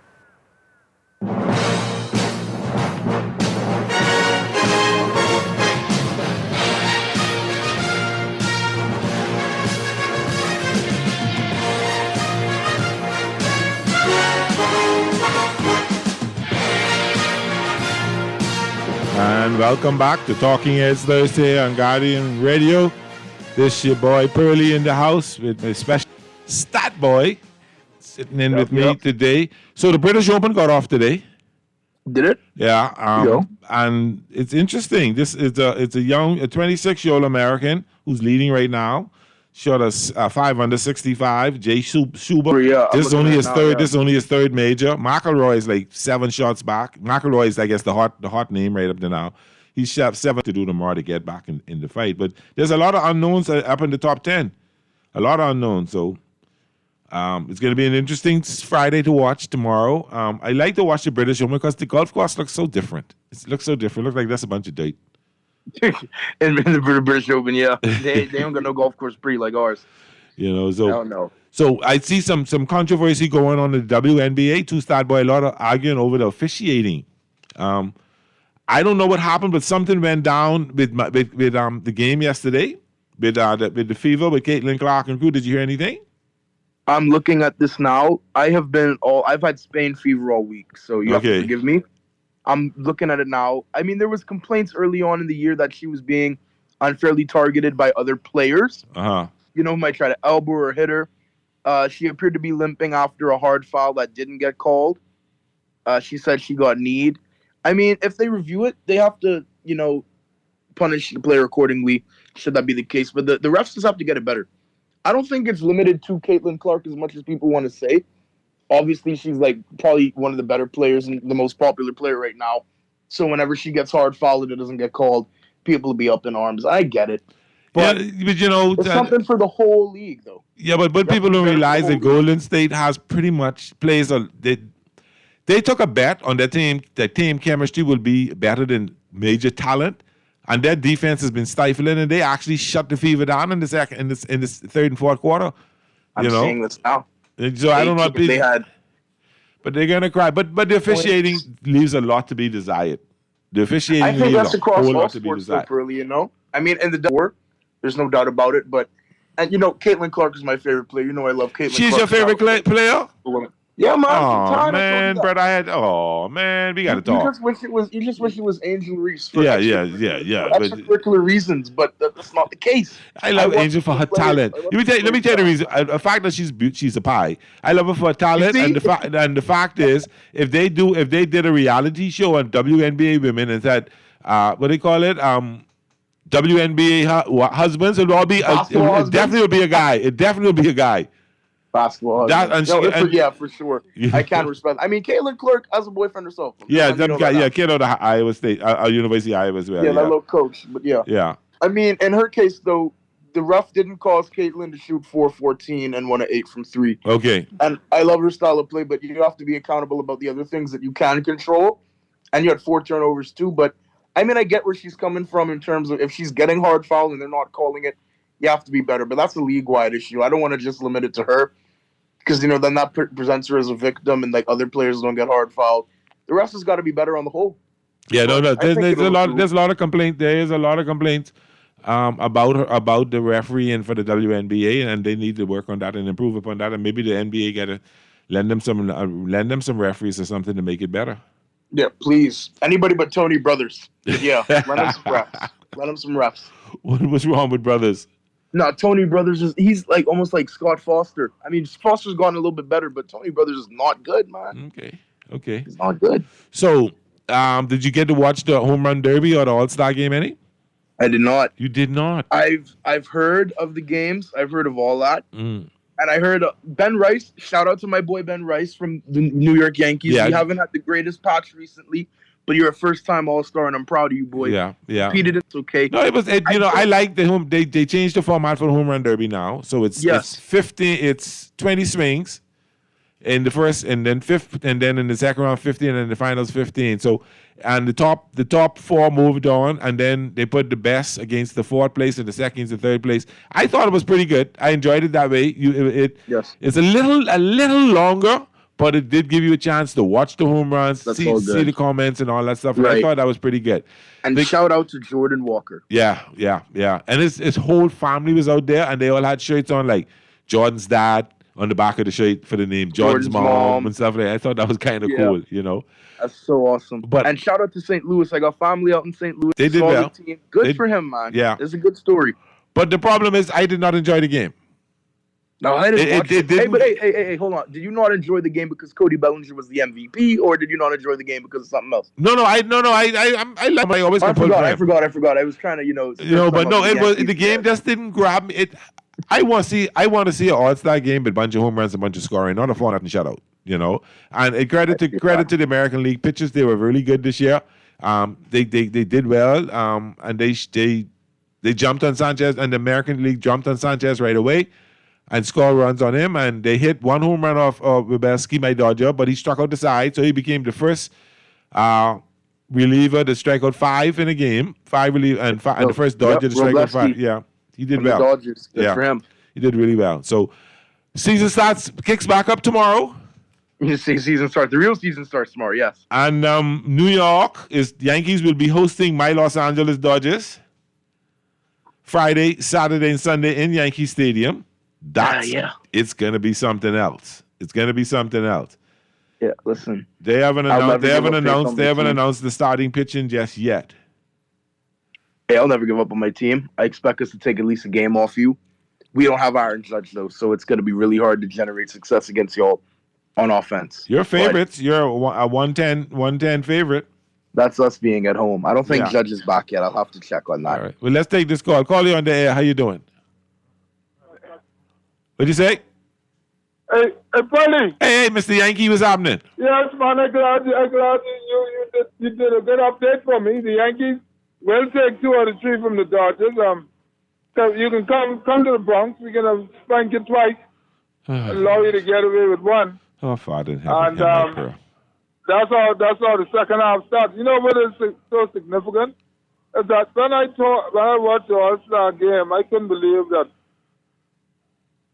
And welcome back to Talking Heads Thursday on Guardian Radio. This your boy Pearly in the house with my special stat boy sitting in with me today. So the British Open got off today. Did it? Yeah. And it's interesting. This is a 26-year-old American who's leading right now. Shot a 5 under 65. Jay Schuber. Yeah, this is only his third. This is only his third major. McIlroy is like 7 shots back. McIlroy is, I guess, the hot name right up to now. He's shot 7 to do tomorrow to get back in the fight. But there's a lot of unknowns up in the top 10. A lot of unknowns. So it's going to be an interesting Friday to watch tomorrow. I like to watch the British Open because the golf course looks so different. It looks so different. It looks like that's a bunch of dirt. in the British Open, yeah. They don't got no golf course pretty like ours. You know, so I don't know. So I see some controversy going on in the WNBA. Two-star boy, a lot of arguing over the officiating. I don't know what happened, but something went down with the game yesterday with the Fever with Caitlin Clark and crew. Did you hear anything? I'm looking at this now. I've had Spain fever all week, so you have to forgive me. I'm looking at it now. I mean, there was complaints early on in the year that she was being unfairly targeted by other players. You know, who might try to elbow or hit her. She appeared to be limping after a hard foul that didn't get called. She said she got kneed. I mean, if they review it, they have to, punish the player accordingly, should that be the case. But the refs just have to get it better. I don't think it's limited to Caitlin Clark as much as people want to say. Obviously, she's probably one of the better players and the most popular player right now. So whenever she gets hard fouled and it doesn't get called, people will be up in arms. I get it. But it's something for the whole league, though. Yeah, but people don't realize that Golden State has pretty much they took a bet on their team. Their team chemistry will be better than major talent, and their defense has been stifling, and they actually shut the Fever down in the third and fourth quarter. I'm saying this now. So I don't know if they had. But they're gonna cry. But the officiating leaves a lot to be desired. The officiating I think leaves that's a across whole all lot to be sports, desired. really, you know? I mean, in the war, there's no doubt about it. But, and you know, Caitlin Clark is my favorite player. You know I love Caitlin Clark. She's your favorite player? Yeah, man. Oh man, Brett, we gotta talk. You just wish it was Angel Reese. For Yeah. extracurricular reasons, but that's not the case. I love Angel for her talent. Let me tell you the reason. The fact that she's a pie. I love her for her talent, and the fact is, if they did a reality show on WNBA women and said, what do they call it? WNBA husbands, it definitely will be a guy. It definitely will be a guy. Basketball. For sure. I can't respect. I mean, Caitlin Clark has a boyfriend herself. Kid out of Iowa State, University of Iowa as well. Yeah, that little coach. But yeah. I mean, in her case though, the ref didn't cause Caitlin to shoot 4-14 and 1 of 8 from 3. Okay. And I love her style of play, but you have to be accountable about the other things that you can control. And you had 4 turnovers too. But I mean, I get where she's coming from in terms of if she's getting hard fouled and they're not calling it, you have to be better. But that's a league-wide issue. I don't want to just limit it to her. Because, you know, then that presents her as a victim and, like, other players don't get hard fouled. The rest has got to be better on the whole. Yeah, there's a lot of complaints. There is a lot of complaints about the refereeing for the WNBA, and they need to work on that and improve upon that. And maybe the NBA got to lend them some referees or something to make it better. Yeah, please. Anybody but Tony Brothers. Yeah, let him some refs. Let him some refs. What's wrong with Brothers? No, Tony Brothers he's like almost like Scott Foster. I mean, Foster's gone a little bit better, but Tony Brothers is not good, man. Okay. He's not good. So, did you get to watch the home run derby or the All-Star game any? I did not. You did not? I've heard of the games. I've heard of all that. And I heard Ben Rice. Shout out to my boy Ben Rice from the New York Yankees. Yeah. We haven't had the greatest patch recently, but you're a first-time All-Star, and I'm proud of you, boy. Yeah. Repeated it's okay. No, it was. I like the home. They changed the format for the home run derby now, so it's 20 swings in the first, and then in the second round 15, and in the finals 15. So, and the top 4 moved on, and then they put the best against the 4th place and the second and the 3rd place. I thought it was pretty good. I enjoyed it that way. It's a little longer. But it did give you a chance to watch the home runs, see the comments and all that stuff. Right. I thought that was pretty good. And shout out to Jordan Walker. Yeah. And his whole family was out there, and they all had shirts on, like Jordan's dad on the back of the shirt for the name, Jordan's mom and stuff like that. I thought that was kind of cool, you know. That's so awesome. And shout out to St. Louis. I got family out in St. Louis. They did well. Good for him, man. Yeah. It's a good story. But the problem is I did not enjoy the game. No, I didn't watch it. Hey, hold on. Did you not enjoy the game because Cody Bellinger was the MVP, or did you not enjoy the game because of something else? I always I forgot. I was trying to, but no, it was the game just didn't grab me. I want to see an All-Star game with a bunch of home runs, a bunch of scoring, not a 4-0 shutout, you know. And credit to the American League pitchers, they were really good this year. They did well, and they jumped on Sanchez, and the American League jumped on Sanchez right away and score runs on him, and they hit 1 home run off Webeski, my Dodger, but he struck out the side, so he became the first reliever to strike out 5 in a game, 5 reliever, and the first Dodger to strike out 5. Yeah, he did well. The Dodgers, good for him. He did really well. So, season kicks back up tomorrow. The real season starts tomorrow, yes. And New York, Yankees will be hosting my Los Angeles Dodgers Friday, Saturday, and Sunday in Yankee Stadium. It's gonna be something else. Yeah, listen. They haven't announced the starting pitching just yet. Hey, I'll never give up on my team. I expect us to take at least a game off you. We don't have Aaron Judge though, so it's gonna be really hard to generate success against y'all on offense. Your favorites. You're a 110 favorite. That's us being at home. I don't think Judge is back yet. I'll have to check on that. All right. Well, let's take this call. I'll call you on the air. How you doing? What'd you say? Hey, Polly. Hey, Mr. Yankee, what's happening? Yes, man. I'm glad you did a good update for me. The Yankees will take 2 out of 3 from the Dodgers. So you can come to the Bronx. We're gonna spank you twice. Allow you to get away with 1. Oh, Father in heaven. And that's how the second half starts. You know what is so significant? Is that when I watched the All-Star game, I couldn't believe that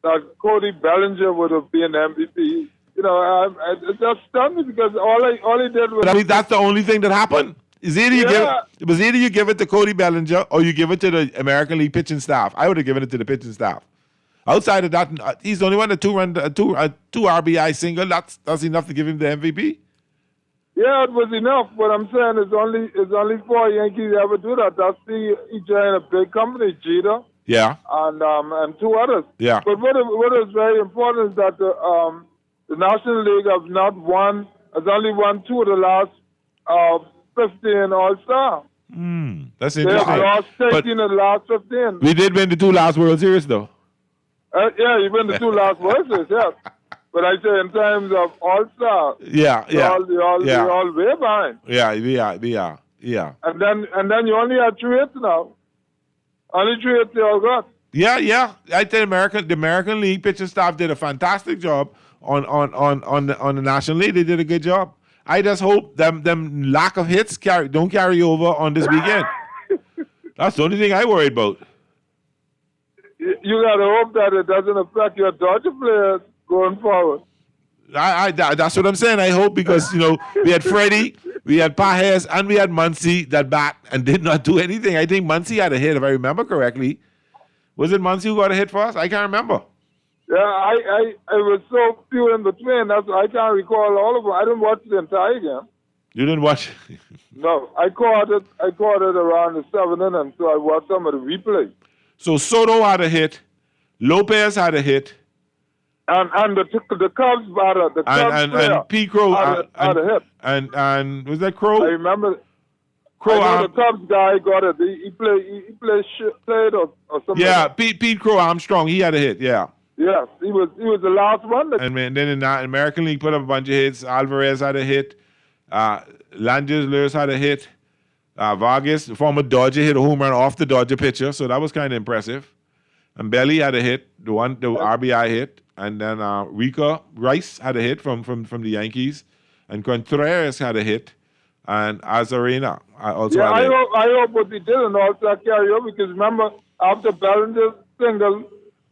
that Cody Bellinger would have been MVP. You know, it just stunned me because all he did was. But I mean, that's the only thing that happened. Is either you give it to Cody Bellinger or you give it to the American League pitching staff. I would have given it to the pitching staff. Outside of that, he's the only one, a two RBI single. That's enough to give him the MVP. Yeah, it was enough. But I'm saying it's only 4 Yankees ever do that. That's he joined a big company, Jeter. Yeah. And 2 others. Yeah. But what is very important is that the National League has only won 2 of the last 15 All-Star. That's They interesting. have lost 13 But of the last 15. we did win the 2 last World Series, though. Yeah, you win the 2 last verses, yeah. But I say in terms of All-Star, Yeah. you're all way behind. Yeah. And then you only have 3 hits now. Only 3 hits they all got. Yeah. I think the American League pitching staff did a fantastic job on the National League. They did a good job. I just hope them lack of hits don't carry over on this weekend. That's the only thing I worried about. You got to hope that it doesn't affect your Dodger players going forward. That's what I'm saying. I hope because, we had Freddie, we had Pajes, and we had Muncy that bat and did not do anything. I think Muncy had a hit, if I remember correctly. Was it Muncy who got a hit for us? I can't remember. Yeah, I was so few in between. That's why I can't recall all of them. I didn't watch the entire game. You didn't watch? No, I caught it around the 7th inning, so I watched some of the replay. So Soto had a hit, Lopez had a hit, and the Cubs batter, the Cubs player and Pete Crow had a hit. And was that Crow? I remember. Crow. I know the Cubs guy got it. He played or something. Yeah, Pete Crow Armstrong, he had a hit. Yeah. Yes, he was the last one. And then in the American League put up a bunch of hits. Alvarez had a hit. Langes had a hit. Vargas, the former Dodger, hit a home run off the Dodger pitcher, so that was kind of impressive. And Belly had a hit, the RBI hit, and then Rice had a hit from the Yankees, and Contreras had a hit, and Azarena also had a hit. I hope what he did and also carry over because remember after Bellinger's single,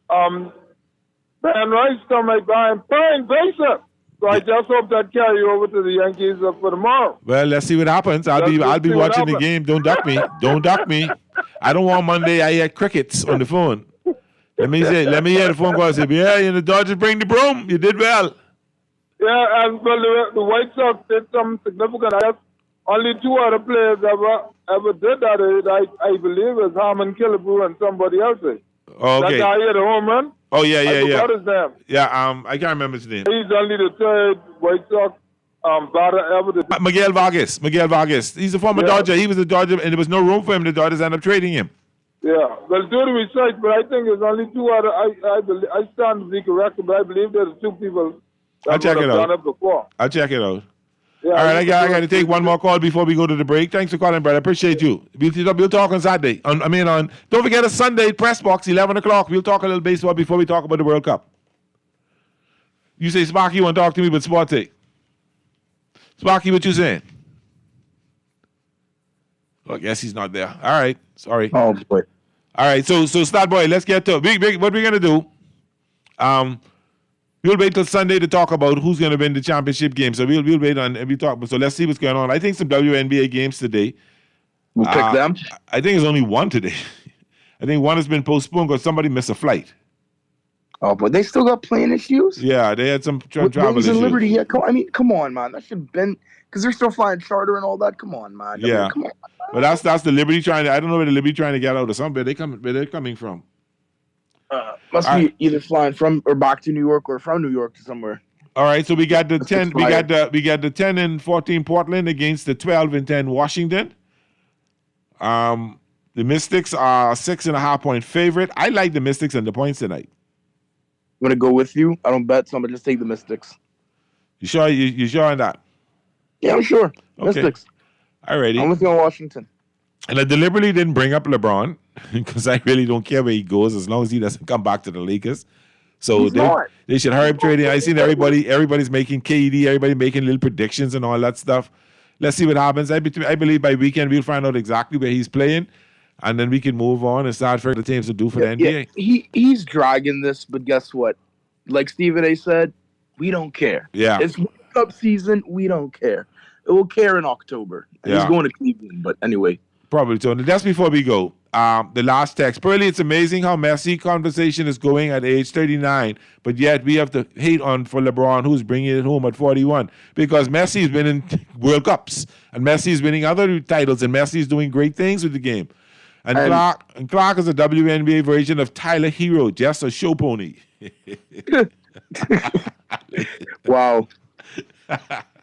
Ben Rice come right by and bang baser. So I just hope that carry over to the Yankees for tomorrow. Well, let's see what happens. I'll be watching the game. Don't duck me. Don't duck me. I don't want Monday. I hear crickets on the phone. Let me hear the phone call and say, yeah, the Dodgers bring the broom. You did well. Yeah, and well, the White Sox did something significant. I guess only 2 other players ever did that. I believe is Harmon Killebrew and somebody else. Oh, okay. That guy hit a home run. Oh, yeah. I forgot his name. Yeah, I can't remember his name. He's only the 3rd White Sox batter ever. Miguel Vargas. He's a former Dodger. He was a Dodger, and there was no room for him. The Dodgers ended up trading him. Yeah, well, do the research, but I think there's only 2 other. I stand to be correct, but I believe there's 2 people that would have done it before. I'll check it out. Yeah, all right, I got to take one more call before we go to the break. Thanks for calling, brother. I appreciate you. We'll talk on Saturday. Don't forget a Sunday press box, 11 o'clock. We'll talk a little baseball before we talk about the World Cup. You say, Sparky, you want to talk to me about Sports Take? Sparky, what you saying? Well, I guess he's not there. All right, sorry. Oh, boy. All right, so Stat Boy, let's get to it. What we're going to do, we'll wait till Sunday to talk about who's going to win the championship game. So we'll wait and we talk. So let's see what's going on. I think some WNBA games today. We'll pick them. I think there's only one today. I think one has been postponed because somebody missed a flight. Oh, but they still got plane issues? Yeah, they had some travel Wings and issues. Liberty, yeah. Come on, man. That should have been because they're still flying charter and all that. Come on, man. Yeah. I mean, come on. But that's the Liberty trying to. I don't know where the Liberty trying to get out of somewhere. Where they're coming from. Must be either flying from or back to New York or from New York to somewhere. All right, so we got the 10. We got the 10 and 14 Portland against the 12 and 10 Washington. The Mystics are 6.5 point favorite. I like the Mystics and the points tonight. I'm gonna go with you. I don't bet, so I'm gonna just take the Mystics. You sure? You sure on that? Yeah, I'm sure. Okay. Mystics. Alrighty. I'm with you on Washington. And I deliberately didn't bring up LeBron because I really don't care where he goes as long as he doesn't come back to the Lakers. So they should hurry up trading. I seen everybody's making KD, everybody making little predictions and all that stuff. Let's see what happens. I believe by weekend we'll find out exactly where he's playing. and then we can move on and start for the teams to do for the NBA. He's dragging this, but guess what? Like Stephen A. said, we don't care. Yeah. It's World Cup season. We don't care. It will care in October. And he's going to Cleveland, but anyway. Probably so. And just before we go, the last text. Pearly, it's amazing how messy conversation is going at age 39, but yet we have to hate on for LeBron, who's bringing it home at 41, because Messi has been in World Cups, and Messi is winning other titles, and Messi is doing great things with the game. And Clark is a WNBA version of Tyler Hero, just a show pony. Wow.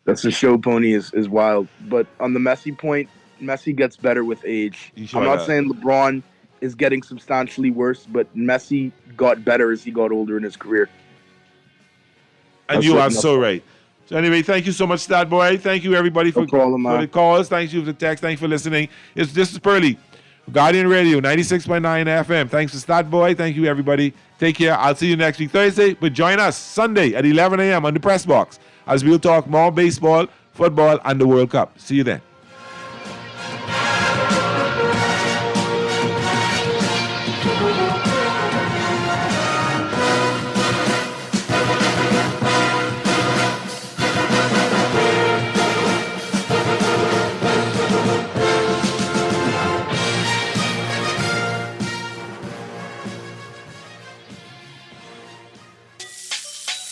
That's a show pony is wild. But on the Messi point, Messi gets better with age. I'm not saying LeBron is getting substantially worse, but Messi got better as he got older in his career. And you are so right. So anyway, thank you so much, Stat Boy. Thank you, everybody, for the calls. Thank you for the text. Thanks for listening. This is Pearly, Guardian Radio, 96.9 FM. Thanks to Stat Boy. Thank you, everybody. Take care. I'll see you next week, Thursday. But join us Sunday at 11 a.m. on the Press Box as we'll talk more baseball, football, and the World Cup. See you then.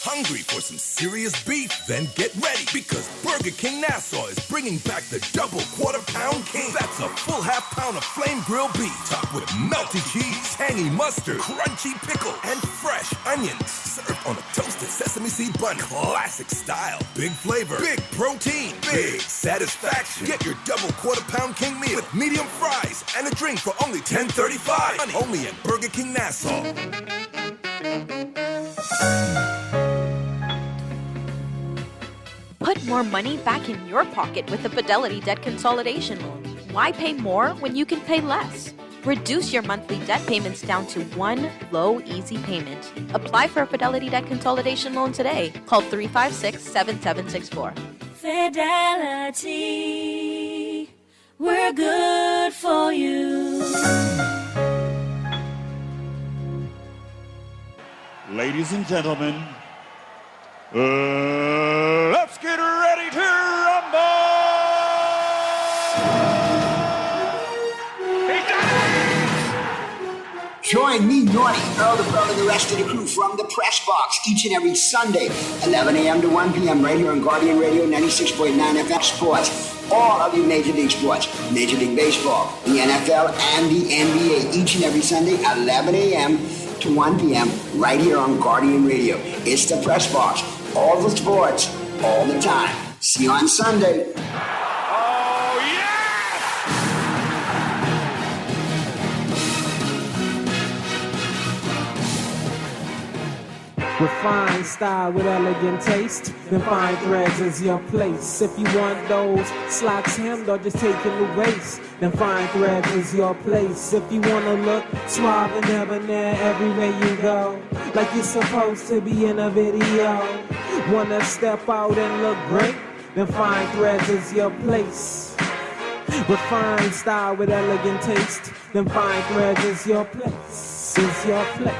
Hungry for some serious beef? Then get ready, because Burger King Nassau is bringing back the double quarter-pound king. That's a full half-pound of flame grilled beef, topped with melty cheese, tangy mustard, crunchy pickle, and fresh onions. Served on a toasted sesame seed bun, classic style. Big flavor, big protein, big satisfaction. Get your double quarter-pound king meal with medium fries and a drink for only $10.35. Only at Burger King Nassau. Put more money back in your pocket with the Fidelity Debt Consolidation Loan. Why pay more when you can pay less? Reduce your monthly debt payments down to one low, easy payment. Apply for a Fidelity Debt Consolidation Loan today. Call 356-7764. Fidelity, we're good for you. Ladies and gentlemen, let's get ready to rumble! Join me, Naughty, Earl the Pearl, and the rest of the crew from the Press Box each and every Sunday, 11 a.m. to 1 p.m. right here on Guardian Radio 96.9 FM Sports. All of you Major League Sports, Major League Baseball, the NFL, and the NBA each and every Sunday, 11 a.m. to 1 p.m. right here on Guardian Radio. It's the Press Box. All the sports, all the time. See you on Sunday. Refined style with elegant taste, then fine threads is your place. If you want those slacks hemmed or just taking the waist, then fine threads is your place. If you wanna look suave and debonair everywhere you go, like you're supposed to be in a video, wanna step out and look great, then fine threads is your place. Refined style with elegant taste, then fine threads is your place, is your place.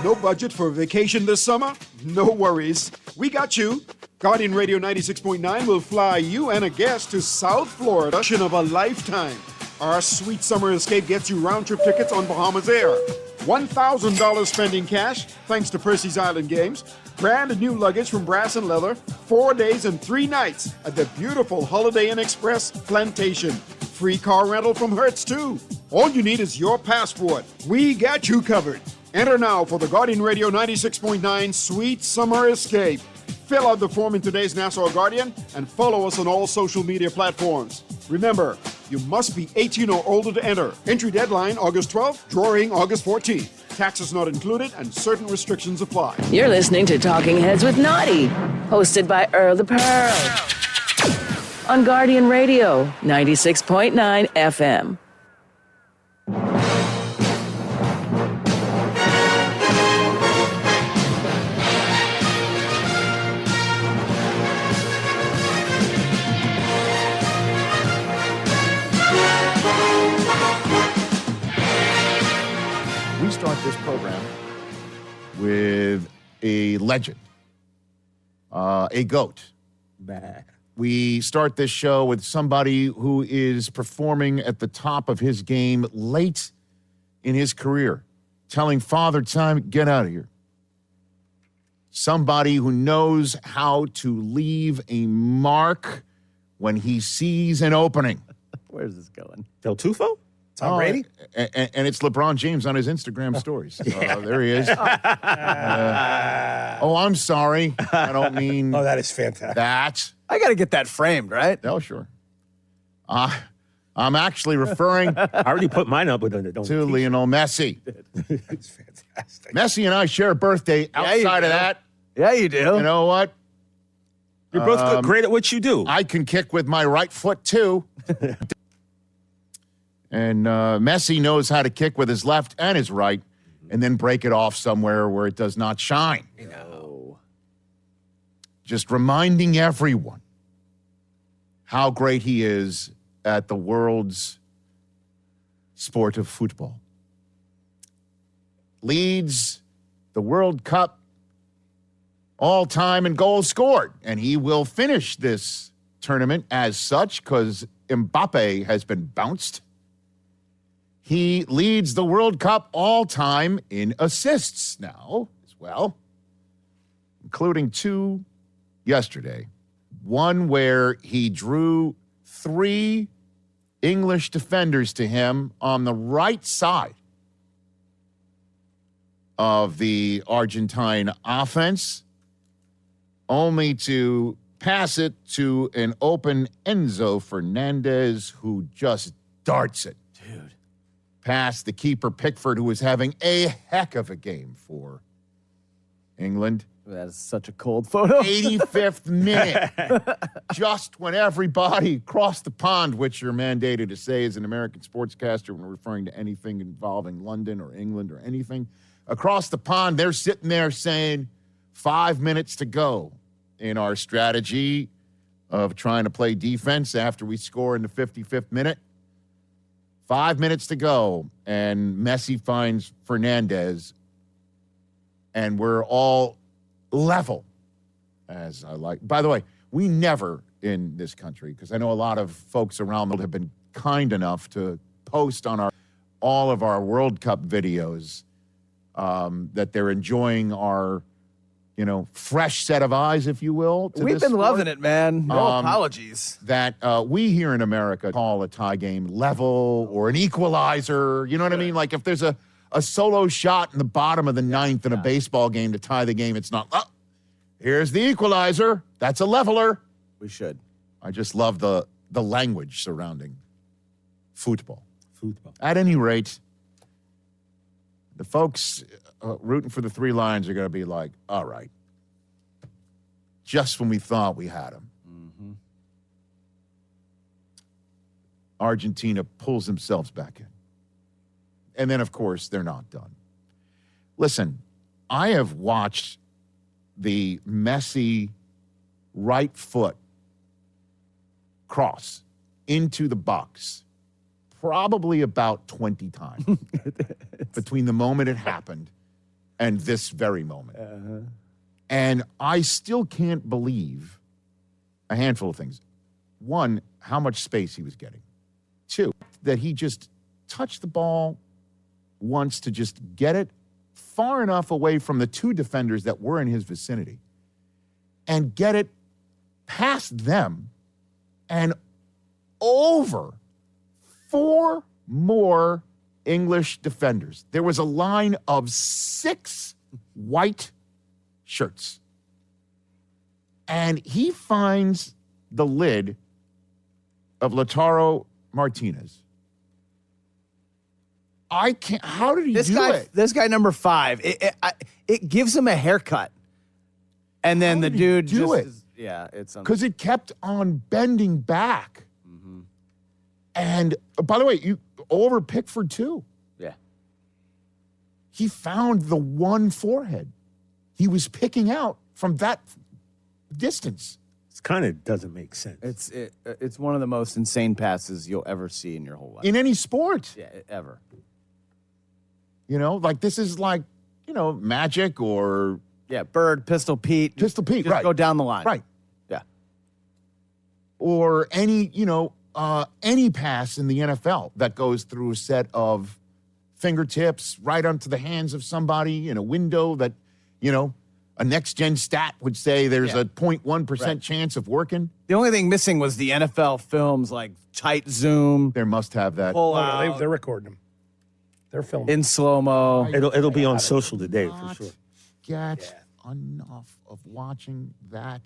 No budget for a vacation this summer? No worries. We got you. Guardian Radio 96.9 will fly you and a guest to South Florida of a lifetime. Our sweet summer escape gets you round-trip tickets on Bahamas Air. $1,000 spending cash, thanks to Percy's Island Games. Brand new luggage from Brass and Leather. 4 days and 3 nights at the beautiful Holiday Inn Express Plantation. Free car rental from Hertz, too. All you need is your passport. We got you covered. Enter now for the Guardian Radio 96.9 Sweet Summer Escape. Fill out the form in today's Nassau Guardian and follow us on all social media platforms. Remember, you must be 18 or older to enter. Entry deadline August 12th, drawing August 14th. Taxes not included and certain restrictions apply. You're listening to Talking Heads with Naughty, hosted by Earl the Pearl. On Guardian Radio 96.9 FM. with a legend, a GOAT. We start this show with somebody who is performing at the top of his game late in his career, telling Father Time, get out of here. Somebody who knows how to leave a mark when he sees an opening. Where's this going? Del Tufo? Tom Brady? And it's LeBron James on his Instagram stories. There he is. I'm sorry. I don't mean... Oh, that is fantastic. That. I got to get that framed, right? Oh, sure. I'm actually referring... I already put mine up with it. To Lionel Messi. That's fantastic. Messi and I share a birthday. Outside of that... Yeah, you do. You know what? You're both great at what you do. I can kick with my right foot, too. And Messi knows how to kick with his left and his right and then break it off somewhere where it does not shine. No. Just reminding everyone how great he is at the world's sport of football. Leads the World Cup all-time in goals scored. And he will finish this tournament as such because Mbappe has been bounced. He leads the World Cup all-time in assists now as well, including 2 yesterday. One where he drew 3 English defenders to him on the right side of the Argentine offense, only to pass it to an open Enzo Fernandez, who just darts it. Dude. Past the keeper Pickford, who was having a heck of a game for England. That is such a cold photo. 85th minute. Just when everybody crossed the pond, which you're mandated to say as an American sportscaster when referring to anything involving London or England or anything. Across the pond, they're sitting there saying 5 minutes to go in our strategy of trying to play defense after we score in the 55th minute. 5 minutes to go, and Messi finds Fernandez, and we're all level, as I like. By the way, we never in this country, because I know a lot of folks around the world have been kind enough to post on all of our World Cup videos that they're enjoying our, fresh set of eyes, if you will. We've been loving it, man. No apologies. That we here in America call a tie game level or an equalizer. You know what I mean? Like if there's a solo shot in the bottom of the ninth in a baseball game to tie the game, it's not, here's the equalizer. That's a leveler. We should. I just love the language surrounding football. Football. At any rate, the folks rooting for the 3 Lions are going to be like, all right, just when we thought we had them. Mm-hmm. Argentina pulls themselves back in. And then, of course, they're not done. Listen, I have watched the Messi right foot cross into the box probably about 20 times between the moment it happened and this very moment. And I still can't believe a handful of things. 1, how much space he was getting. 2, that he just touched the ball once to just get it far enough away from the 2 defenders that were in his vicinity and get it past them and over 4 more English defenders. There was a line of 6 white shirts. And he finds the lid of Lautaro Martinez. I can't. How did he do it? This guy, number 5, it gives him a haircut. And then the dude do it? It's because it kept on bending back. And by the way, you over Pickford too. Yeah. He found the one forehead he was picking out from that distance. It kind of doesn't make sense. It's one of the most insane passes you'll ever see in your whole life. In any sport. Yeah, ever. Like this is like, Magic or Bird, Pistol Pete. Pistol Pete, just right. go down the line. Right. Yeah. Or any pass in the NFL that goes through a set of fingertips right onto the hands of somebody in a window that, a next-gen stat would say there's a 0.1% chance of working. The only thing missing was the NFL films, like tight zoom. There must have that. Pull No, out they're recording them. They're filming. in slow-mo. It'll be on social today for sure. Get enough of watching that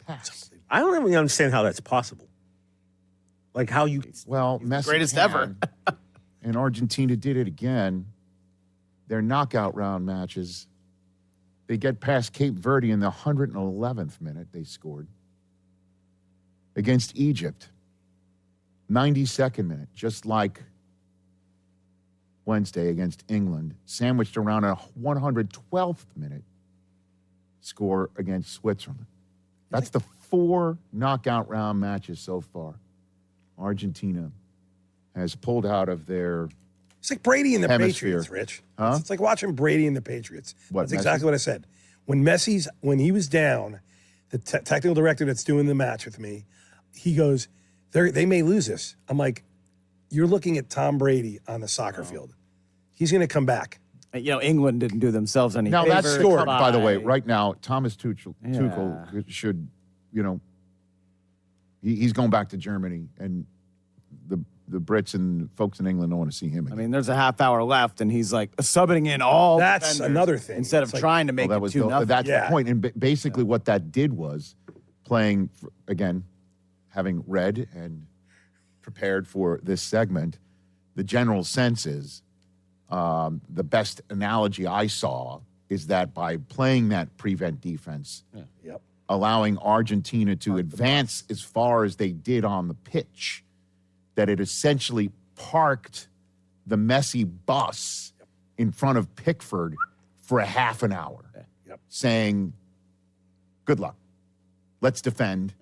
pass. I don't really understand how that's possible. Like how you. Well, Messi greatest can, ever. and Argentina did it again. Their knockout round matches, they get past Cape Verde in the 111th minute. They scored against Egypt. 92nd minute, just like Wednesday against England, sandwiched around a 112th minute score against Switzerland. That's the 4 knockout round matches so far. Argentina has pulled out of their It's like Brady and the hemisphere. Patriots, Rich. Huh? It's like watching Brady and the Patriots. What, That's exactly Messi? what I said. When he was down, the technical director that's doing the match with me, he goes, they may lose this. I'm like, you're looking at Tom Brady on the soccer field. He's going to come back. England didn't do themselves any Now favors. that's by the way, right now, Thomas Tuchel should, he's going back to Germany, and the Brits and folks in England don't want to see him again. I mean, there's a half hour left, and he's like subbing in all. That's defenders another thing. Instead of It's like- trying to make Well, it 2-0. that's the point. And basically, what that did was playing again, having read and prepared for this segment. The general sense is the best analogy I saw is that by playing that prevent defense, allowing Argentina to advance as far as they did on the pitch, that it essentially parked the Messi bus in front of Pickford for a half an hour, saying, good luck. Let's defend.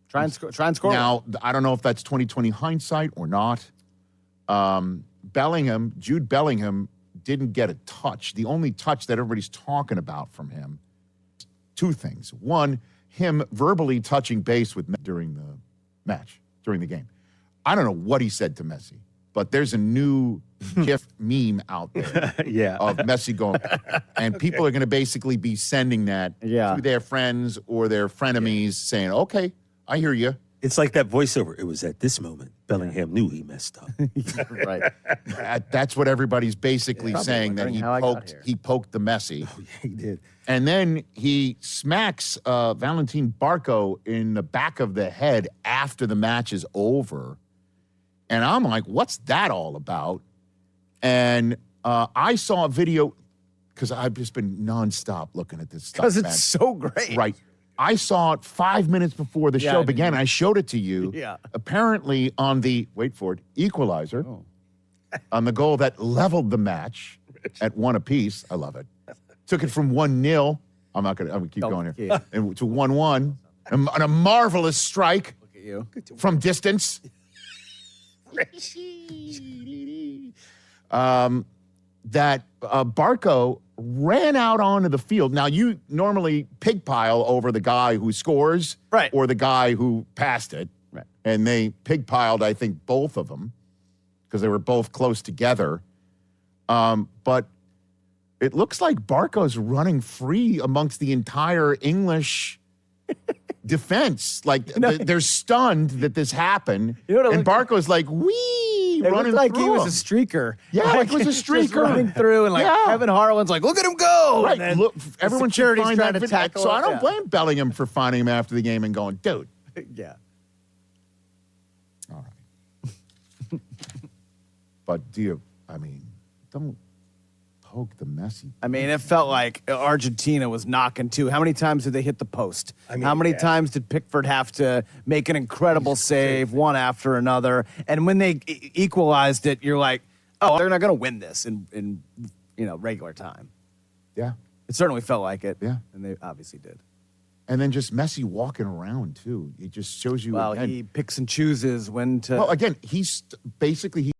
Try and score. Now, I don't know if that's 2020 hindsight or not. Jude Bellingham didn't get a touch. The only touch that everybody's talking about from him, 2 things. One, him verbally touching base with Messi during the match, during the game. I don't know what he said to Messi, but there's a new GIF meme out there of Messi going, and people are going to basically be sending that to their friends or their frenemies saying, okay, I hear you. It's like that voiceover. It was at this moment Bellingham knew he messed up. Right. That's what everybody's basically saying, that he poked the Messi. Oh, yeah, he did. And then he smacks Valentin Barco in the back of the head after the match is over. And I'm like, what's that all about? And I saw a video, because I've just been nonstop looking at this stuff. Because it's so great. Right. I saw it 5 minutes before the show began. I showed it to you. Yeah. Apparently on the, wait for it, equalizer, on the goal that leveled the match at 1 apiece. I love it. Took it from 1-0. I'm gonna keep going here. yeah. And to 1-1. And a marvelous strike. Look at you. From distance. That Barco ran out onto the field. Now, you normally pig pile over the guy who scores or the guy who passed it. Right. And they pig piled, I think, both of them because they were both close together. But it looks like Barco's running free amongst the entire English defense. Like, they're stunned that this happened. And Barco's like, wee, It running looked like through he was him. a streaker. Yeah, like it was a Just streaker. running through, and Kevin Harlan's like, look at him go. Right. And then Look, the everyone should security's find trying that to video. tackle So him. I don't Yeah. blame Bellingham for finding him after the game and going, dude. Yeah. All right. But don't poke the Messi. I mean, it felt like Argentina was knocking too. How many times did they hit the post? How many times did Pickford have to make an incredible save, one after another? And when they equalized it, you're like, oh, they're not going to win this in regular time. Yeah. It certainly felt like it. Yeah. And they obviously did. And then just Messi walking around, too. It just shows you. Well, again, he picks and chooses when to. Well, again, he's basically